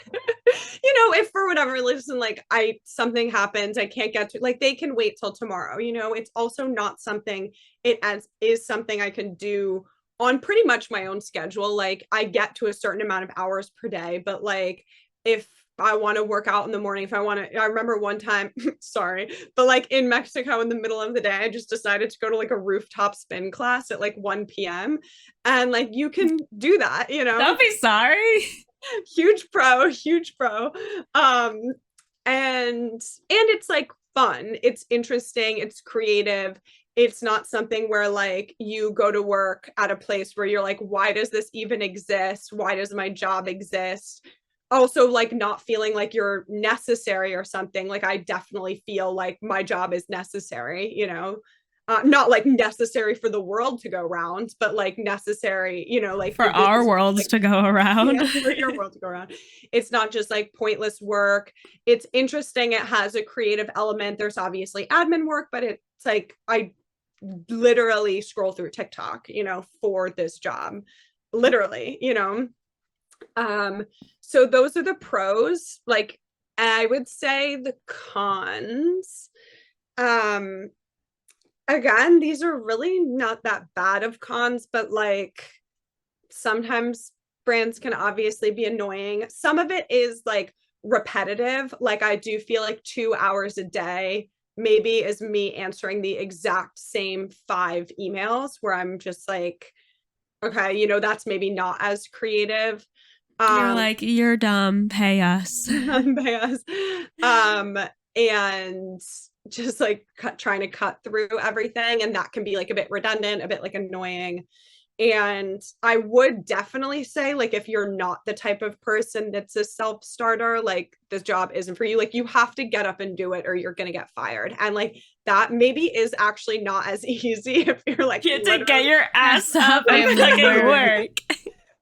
if for whatever reason like something happens, I can't get to, like they can wait till tomorrow. It's also not something, is something I can do on pretty much my own schedule. Like I get to a certain amount of hours per day, but like if I want to work out in the morning, I remember one time, sorry, but like in Mexico in the middle of the day, I just decided to go to like a rooftop spin class at like 1 p.m. And like, you can do that, Don't be sorry. huge pro. And it's like fun. It's interesting. It's creative. It's not something where like you go to work at a place where you're like, why does this even exist? Why does my job exist? Also like not feeling like you're necessary or something. Like I definitely feel like my job is necessary, not like necessary for the world to go round, but like necessary, like for our worlds to go around. Yeah, for your world to go around. It's not just like pointless work. It's interesting. It has a creative element. There's obviously admin work, but it's like I literally scroll through TikTok, for this job. Literally, so those are the pros. Like I would say the cons. Again, these are really not that bad of cons, but like sometimes brands can obviously be annoying. Some of it is like repetitive. Like I do feel like 2 hours a day maybe is me answering the exact same 5 emails where I'm just like, okay, that's maybe not as creative. You're like, you're dumb, pay us. Pay us. And just like trying to cut through everything, and that can be like a bit redundant, a bit like annoying. And I would definitely say like if you're not the type of person that's a self-starter, like this job isn't for you. Like you have to get up and do it or you're gonna get fired. And like that maybe is actually not as easy if you're like you have to get your ass up and fucking work.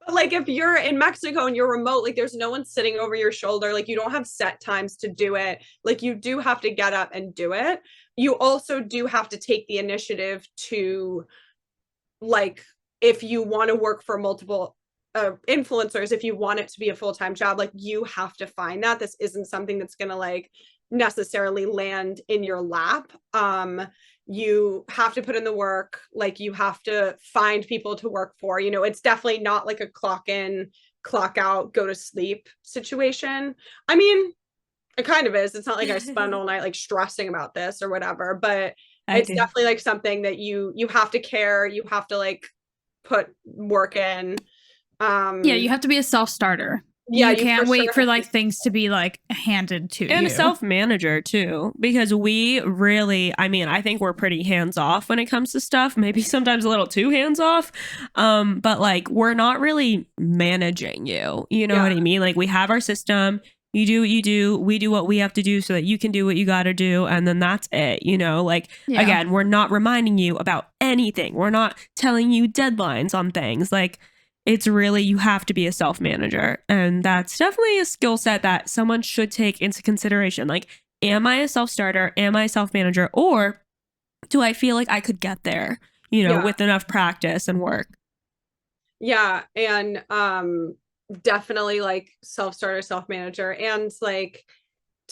Like if you're in Mexico and you're remote, like there's no one sitting over your shoulder. Like you don't have set times to do it. Like you do have to get up and do it. You also do have to take the initiative to, like, if you want to work for multiple influencers, if you want it to be a full-time job, like you have to find that. This isn't something that's going to like necessarily land in your lap. You have to put in the work. Like you have to find people to work for. It's definitely not like a clock in, clock out, go to sleep situation. I mean, it kind of is. It's not like I spend all night like stressing about this or whatever, but it's definitely like something that you have to care. You have to like put work in. You have to be a self-starter. Yeah, you can't wait for like things to be like handed to you. And a self-manager too, because we really, I think we're pretty hands-off when it comes to stuff, maybe sometimes a little too hands-off, but like we're not really managing you, know what I mean? Like we have our system, You do what you do, we do what we have to do so that you can do what you got to do, and then that's it. Like, again, we're not reminding you about anything. We're not telling you deadlines on things. Like, it's really, you have to be a self-manager, and that's definitely a skill set that someone should take into consideration. Like, am I a self-starter? Am I a self-manager? Or do I feel like I could get there, with enough practice and work? Yeah. And definitely like self-starter, self-manager, and like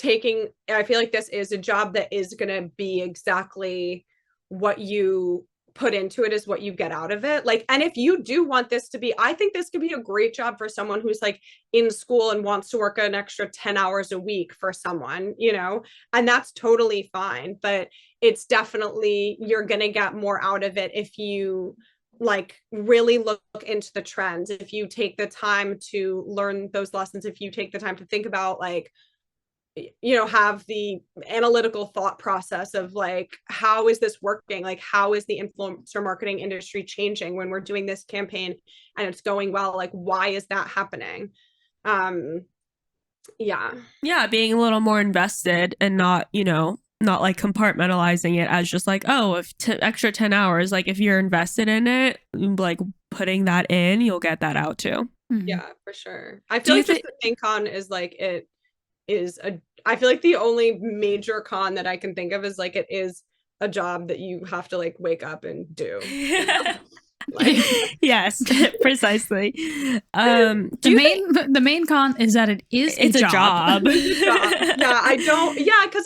I feel like this is a job that is going to be exactly what you put into it is what you get out of it. Like, and if you do want this to be, I think this could be a great job for someone who's like in school and wants to work an extra 10 hours a week for someone, and that's totally fine. But it's definitely, you're going to get more out of it if you like really look into the trends, if you take the time to learn those lessons, if you take the time to think about like, have the analytical thought process of like, how is this working? Like, how is the influencer marketing industry changing when we're doing this campaign and it's going well? Like, why is that happening? Yeah, being a little more invested and not like compartmentalizing it as just like, oh, if extra 10 hours, like if you're invested in it, like putting that in, you'll get that out too. Yeah, for sure. I feel like just the main con is like, I feel like the only major con that I can think of is like, it is a job that you have to like wake up and do. Like, yes, precisely. The main con is that it's a job. Because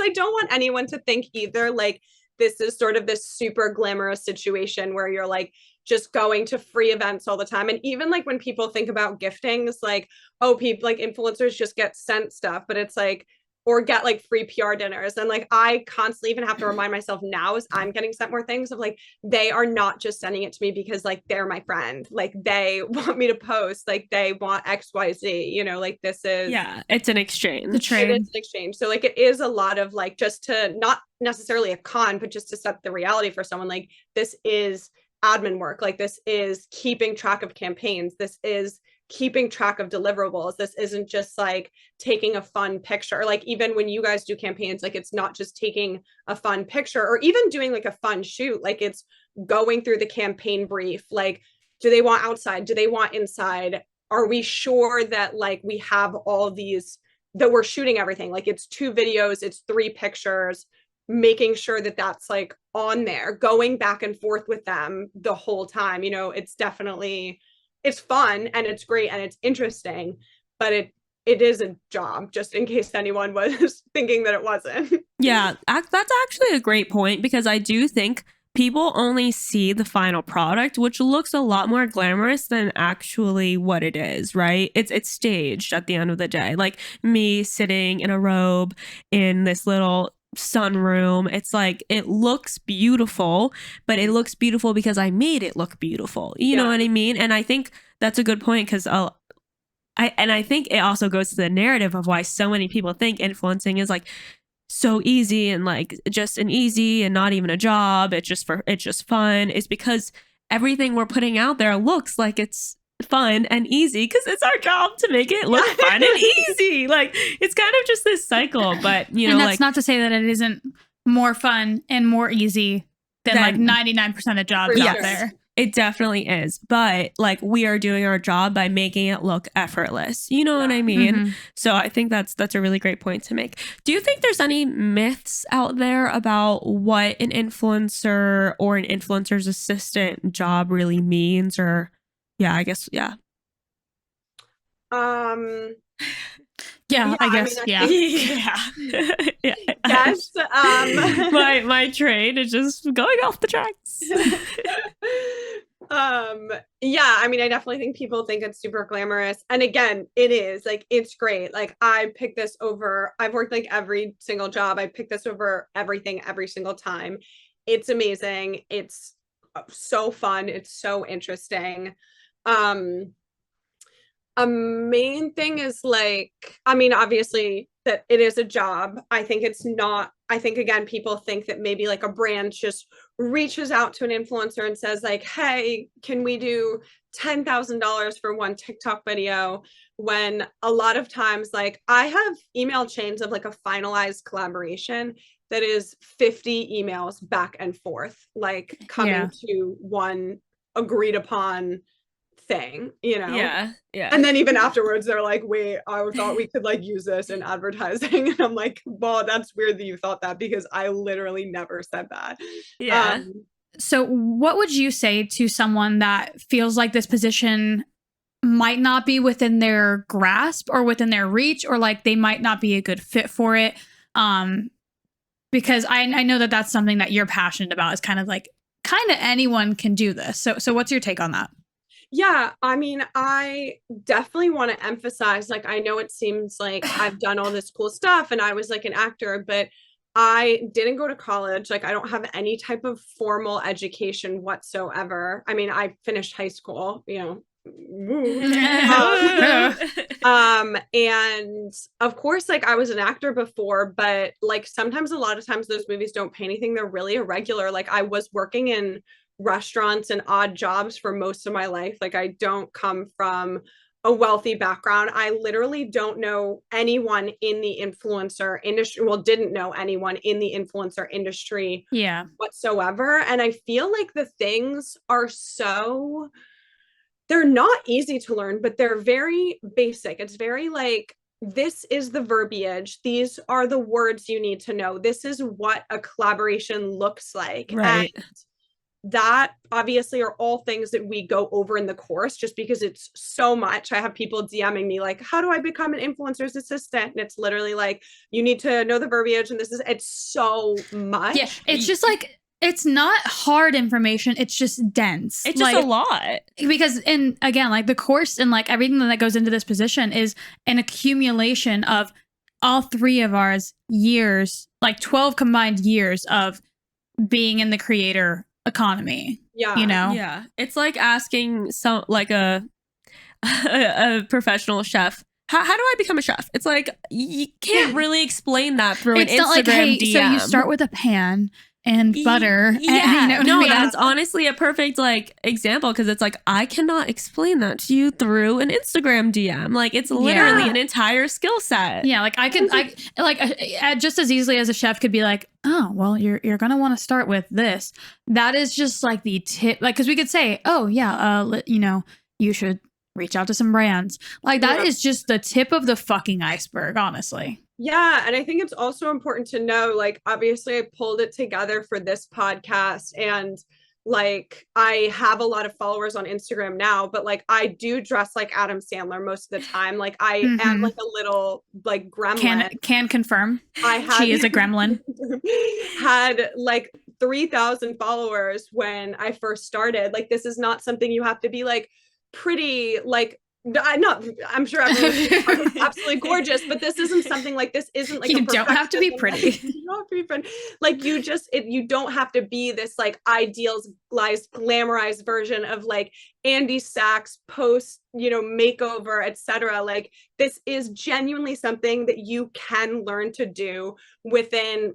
I don't want anyone to think either like this is sort of this super glamorous situation where you're like just going to free events all the time. And even like when people think about gifting, it's like, oh, people like influencers just get sent stuff, but it's like, or get like free PR dinners. And like, I constantly even have to remind myself now as I'm getting sent more things of like, they are not just sending it to me because like, they're my friend. Like they want me to post, like they want XYZ, like this is. Yeah, it's an exchange. It is an exchange. So like, it is a lot of like, just to not necessarily a con, but just to set the reality for someone, like this is admin work. Like this is keeping track of campaigns. This is keeping track of deliverables. This isn't just like taking a fun picture. Like even when you guys do campaigns, like it's not just taking a fun picture or even doing like a fun shoot. Like it's going through the campaign brief. Like, do they want outside? Do they want inside? Are we sure that like we have all these, that we're shooting everything? Like it's 2 videos, it's 3 pictures, making sure that that's like on there, going back and forth with them the whole time. It's definitely, it's fun and it's great and it's interesting, but it is a job, just in case anyone was thinking that it wasn't. Yeah, that's actually a great point, because I do think people only see the final product, which looks a lot more glamorous than actually what it is, right? It's staged at the end of the day. Like me sitting in a robe in this little sunroom, it's like it looks beautiful, but it looks beautiful because I made it look beautiful. You know what I mean? And I think that's a good point, because I think it also goes to the narrative of why so many people think influencing is like so easy and like just an easy and not even a job. It's just fun. It's because everything we're putting out there looks like it's fun and easy because it's our job to make it look fun and easy. Like it's kind of just this cycle, but and that's like, not to say that it isn't more fun and more easy than like 99% of jobs out there. It definitely is. But like we are doing our job by making it look effortless. You know what I mean? Mm-hmm. So I think that's a really great point to make. Do you think there's any myths out there about what an influencer or an influencer's assistant job really means? Or I guess. Yeah, I guess. Yes. My train is just going off the tracks. I mean, I definitely think people think it's super glamorous. And again, it is like, it's great. Like I've worked like every single job. I picked this over everything every single time. It's amazing. It's so fun. It's so interesting. A main thing is like, I mean, obviously that it is a job. I think it's not, I think again, people think that maybe like a brand just reaches out to an influencer and says like, hey, can we do $10,000 for one TikTok video? When a lot of times, like I have email chains of like a finalized collaboration that is 50 emails back and forth, like coming to one agreed upon thing, you know? Yeah. And then even afterwards, they're like, wait, I thought we could like use this in advertising. And I'm like, well, that's weird that you thought that because I literally never said that. Yeah. So what would you say to someone that feels like this position might not be within their grasp or within their reach, or like they might not be a good fit for it? Because I know that that's something that you're passionate about, is kind of anyone can do this. So what's your take on that? Yeah, I mean, I definitely want to emphasize, like, I know it seems like I've done all this cool stuff and I was like an actor, but I didn't go to college. Like, I don't have any type of formal education whatsoever. I mean, I finished high school, you know. And of course, like I was an actor before, but like sometimes a lot of times those movies don't pay anything. They're really irregular. Like I was working in restaurants and odd jobs for most of my life. Like I don't come from a wealthy background. I literally don't know anyone in the influencer industry. Well, didn't know anyone in the influencer industry whatsoever. And I feel like the things are so, they're not easy to learn, but they're very basic. It's very like, this is the verbiage. These are the words you need to know. This is what a collaboration looks like. Right. And that obviously are all things that we go over in the course just because it's so much. I have people DMing me like, how do I become an influencer's assistant? And it's literally like, you need to know the verbiage. And it's so much. Yeah, it's just like, it's not hard information. It's just dense. It's just a lot. Because again, like the course and like everything that goes into this position is an accumulation of all three of ours years, like 12 combined years of being in the creator economy. Yeah. You know? Yeah. It's like asking some like a professional chef, how do I become a chef? It's like you can't really explain that through it's an not Instagram like, hey, DM. so you start with a pan and butter. Yeah. And, you know no, I mean? that's honestly a perfect like example, because it's like I cannot explain that to you through an Instagram DM. Like it's literally an entire skill set. Yeah, like I just as easily as a chef could be like, oh, well, you're gonna want to start with this. That is just like the tip, like because we could say, oh yeah, you know, you should reach out to some brands. Like that is just the tip of the fucking iceberg, honestly. Yeah. And I think it's also important to know, like, obviously I pulled it together for this podcast and like, I have a lot of followers on Instagram now, but like, I do dress like Adam Sandler most of the time. Like I am like a little like gremlin. Can confirm. She is a gremlin. Had like 3,000 followers when I first started. Like, this is not something you have to be like pretty, like, I'm sure everyone's absolutely gorgeous, but this isn't something like, this isn't like, you don't have to be pretty. You don't have to be pretty. Like you just, you don't have to be this like idealized, glamorized version of like Andy Sachs post, you know, makeover, etc. Like this is genuinely something that you can learn to do within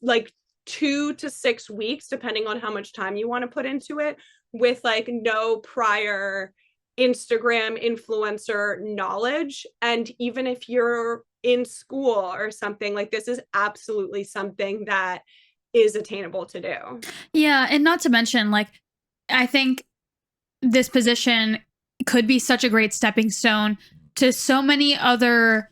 like 2 to 6 weeks, depending on how much time you want to put into it, with like no prior Instagram influencer knowledge. And even if you're in school or something, like this is absolutely something that is attainable to do. Yeah. And not to mention, like, I think this position could be such a great stepping stone to so many other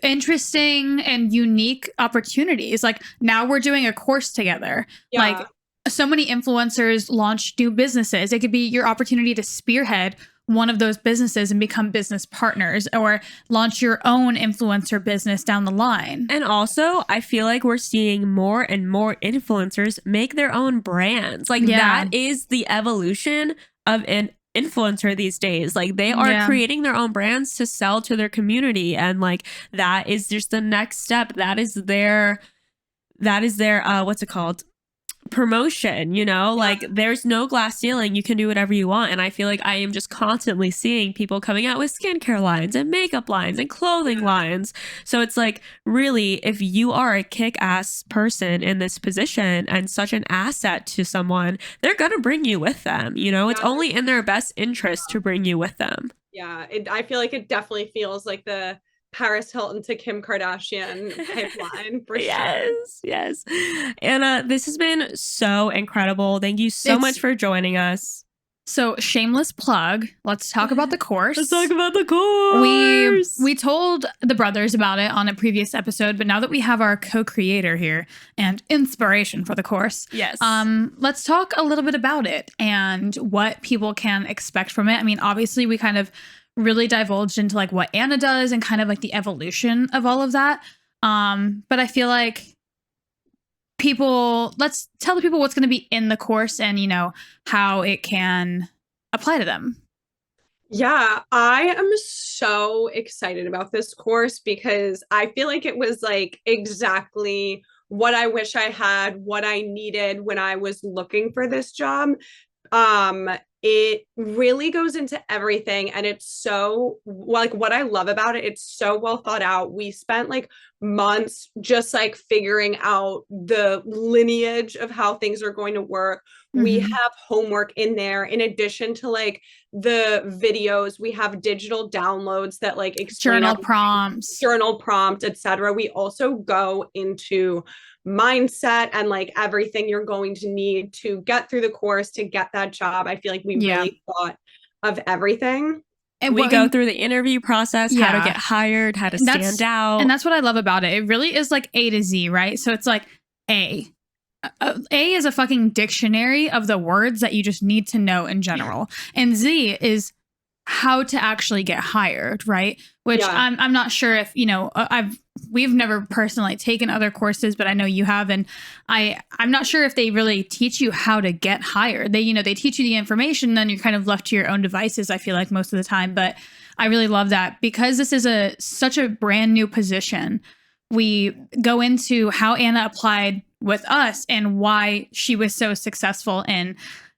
interesting and unique opportunities. Like now we're doing a course together. Yeah. Like so many influencers launch new businesses. It could be your opportunity to spearhead one of those businesses and become business partners, or launch your own influencer business down the line. And also, I feel like we're seeing more and more influencers make their own brands. Like that is the evolution of an influencer these days. Like they are creating their own brands to sell to their community, and like that is just the next step. That is their what's it called? promotion, you know, like there's no glass ceiling. You can do whatever you want. And I feel like I am just constantly seeing people coming out with skincare lines and makeup lines and clothing lines. So it's like, really, if you are a kick-ass person in this position and such an asset to someone, they're going to bring you with them. You know, it's only in their best interest to bring you with them. Yeah, I feel like it definitely feels like the Paris Hilton to Kim Kardashian pipeline for sure. Yes. Anna, this has been so incredible. Thank you so much for joining us. So, shameless plug. Let's talk about the course. Let's talk about the course. We told the brothers about it on a previous episode, but now that we have our co-creator here and inspiration for the course, let's talk a little bit about it and what people can expect from it. I mean, obviously, we kind of really divulged into like what Anna does and kind of like the evolution of all of that. But I feel like let's tell the people what's going to be in the course and, you know, how it can apply to them. Yeah, I am so excited about this course because I feel like it was like exactly what I wish I had, what I needed when I was looking for this job. It really goes into everything, and it's so like what I love about it, it's so well thought out. We spent like months just like figuring out the lineage of how things are going to work. We have homework in there in addition to like the videos. We have digital downloads that like explain journal prompt, etc. We also go into mindset and like everything you're going to need to get through the course to get that job. I feel like we really thought of everything. And we go through the interview process, how to get hired, how to stand out. And that's what I love about it. It really is like A to Z, right? So it's like A is a fucking dictionary of the words that you just need to know in general. And Z is how to actually get hired, right? Which I'm not sure if, you know, we've never personally taken other courses, but I know you have, and I'm not sure if they really teach you how to get hired. They teach you the information, and then you're kind of left to your own devices, I feel like most of the time. But I really love that because this is such a brand new position. We go into how Anna applied with us and why she was so successful in,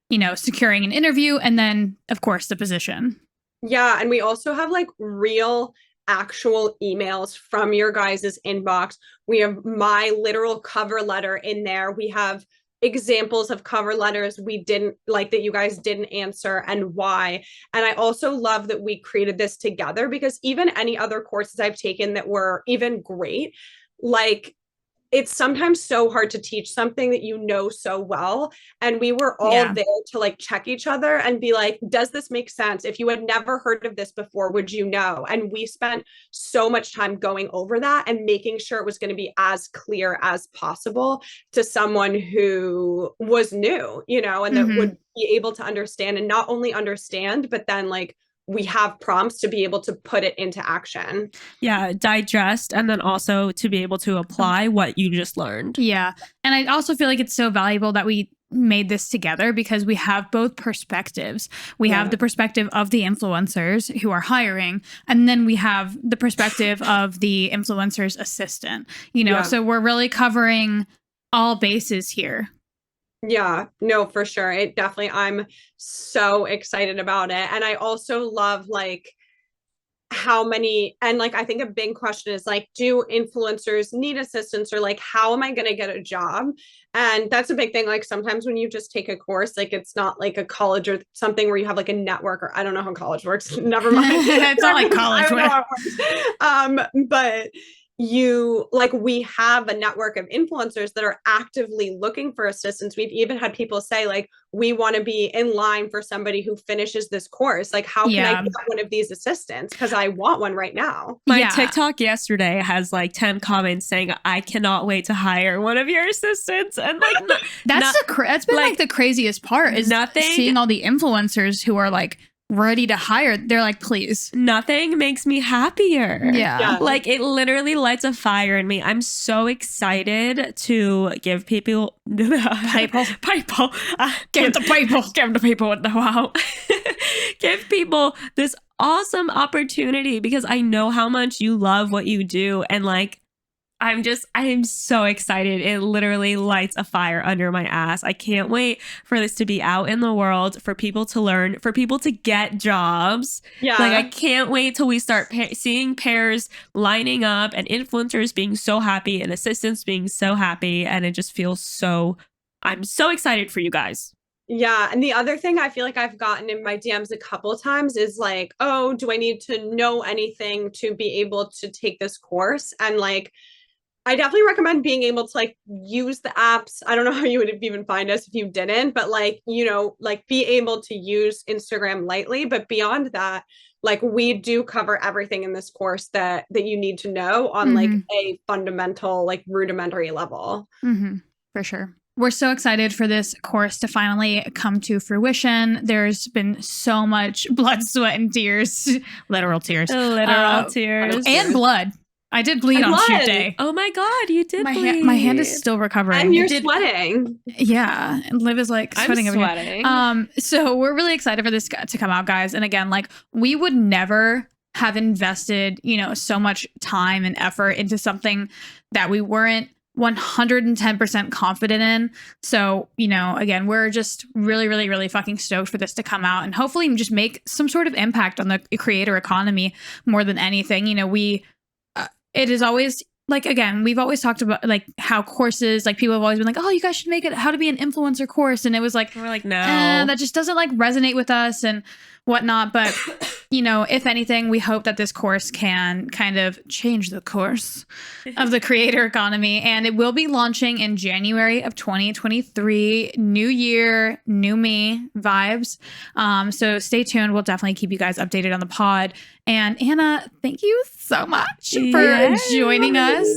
you know, securing an interview and then, of course, the position. Yeah. And we also have like real actual emails from your guys' inbox. We have my literal cover letter in there. We have examples of cover letters we didn't like that you guys didn't answer and why. And I also love that we created this together because even any other courses I've taken that were even great, like it's sometimes so hard to teach something that you know so well. And we were all there to like check each other and be like, does this make sense? If you had never heard of this before, would you know? And we spent so much time going over that and making sure it was going to be as clear as possible to someone who was new, you know, and that would be able to understand, and not only understand, but then like we have prompts to be able to put it into action. Yeah, digest, and then also to be able to apply what you just learned. Yeah. And I also feel like it's so valuable that we made this together because we have both perspectives. We have the perspective of the influencers who are hiring, and then we have the perspective of the influencer's assistant, you know, so we're really covering all bases here. Yeah, no, for sure. It definitely, I'm so excited about it. And I also love like how many, and like, I think a big question is like, do influencers need assistance, or like, how am I going to get a job? And that's a big thing. Like sometimes when you just take a course, like it's not like a college or something where you have like a network, or I don't know how college works. Never mind. It's not like college works. But you like, we have a network of influencers that are actively looking for assistance. We've even had people say like, we want to be in line for somebody who finishes this course. Like, how can I get one of these assistants? Because I want one right now. My TikTok yesterday has like 10 comments saying, I cannot wait to hire one of your assistants. And like, that's been like the craziest part is seeing all the influencers who are like ready to hire. They're like, please. Nothing makes me happier. Yeah. Like it literally lights a fire in me. I'm so excited to give people give the people wow. Give people this awesome opportunity because I know how much you love what you do, and like am so excited. It literally lights a fire under my ass. I can't wait for this to be out in the world, for people to learn, for people to get jobs. Yeah. Like, I can't wait till we start seeing pairs lining up and influencers being so happy and assistants being so happy. And it just feels I'm so excited for you guys. Yeah. And the other thing I feel like I've gotten in my DMs a couple of times is like, oh, do I need to know anything to be able to take this course? And like, I definitely recommend being able to like use the apps. I don't know how you would even find us if you didn't, but like, you know, like be able to use Instagram lightly. But beyond that, like we do cover everything in this course that you need to know on like a fundamental, like rudimentary level. For sure. We're so excited for this course to finally come to fruition. There's been so much blood, sweat, and tears. Literal tears. Literal tears. And blood. I did bleed on shoot day. Oh my God, you did bleed. My hand is still recovering. And you're sweating. Yeah. And Liv is like sweating over here. So we're really excited for this to come out, guys. And again, like we would never have invested, you know, so much time and effort into something that we weren't 110% confident in. So, you know, again, we're just really, really, really fucking stoked for this to come out and hopefully just make some sort of impact on the creator economy more than anything. You know, it is always like, again, we've always talked about like how courses, like people have always been like, oh, you guys should make it how to be an influencer course. And it was like, we're like, no, that just doesn't like resonate with us and whatnot. But, you know, if anything, we hope that this course can kind of change the course of the creator economy. And it will be launching in January of 2023. New year, new me vibes. So stay tuned. We'll definitely keep you guys updated on the pod. And Anna, thank you so much for joining us.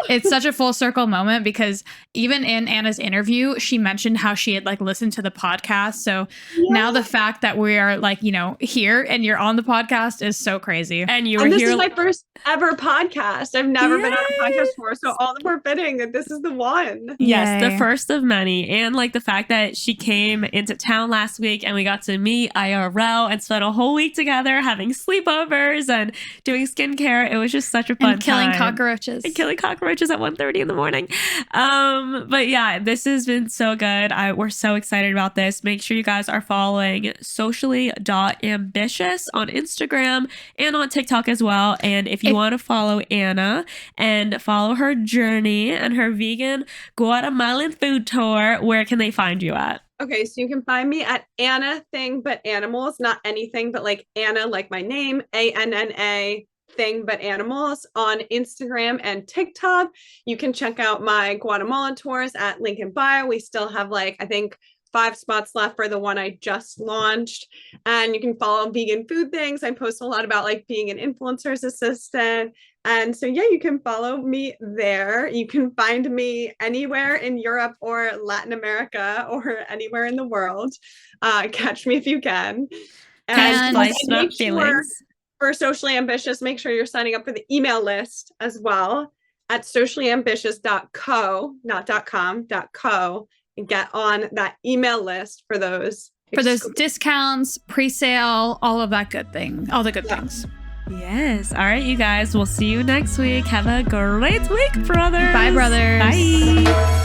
It's such a full circle moment because even in Anna's interview, she mentioned how she had like listened to the podcast. So now the fact that we are like, you know, here and you're on the podcast is so crazy. And you were this here. Is my first ever podcast. I've never been on a podcast before. So all the more fitting that this is the one. Yes, the first of many. And like the fact that she came into town last week and we got to meet IRL and spent a whole week together having sleepovers and doing skincare. It was just such a fun killing time. Cockroaches. And killing cockroaches at 1:30 in the morning. But yeah, this has been so good. We're so excited about this. Make sure you guys are following socially.ambitious on Instagram and on TikTok as well. And if you want to follow Anna and follow her journey and her vegan Guatemalan food tour, where can they find you at? Okay, so you can find me at Anna Thing But Animals, not anything, but like Anna, like my name, ANNA Thing But Animals on Instagram and TikTok. You can check out my Guatemalan tours at link in bio. We still have like, I think 5 spots left for the one I just launched. And you can follow vegan food things. I post a lot about like being an influencer's assistant. And so, yeah, you can follow me there. You can find me anywhere in Europe or Latin America or anywhere in the world. Catch me if you can. And make sure for Socially Ambitious, make sure you're signing up for the email list as well at sociallyambitious.co, not .com, .co, and get on that email list for those discounts, pre-sale, all of that good thing, all the good things. Yes. All right, you guys. We'll see you next week. Have a great week, brothers. Bye, brothers. Bye.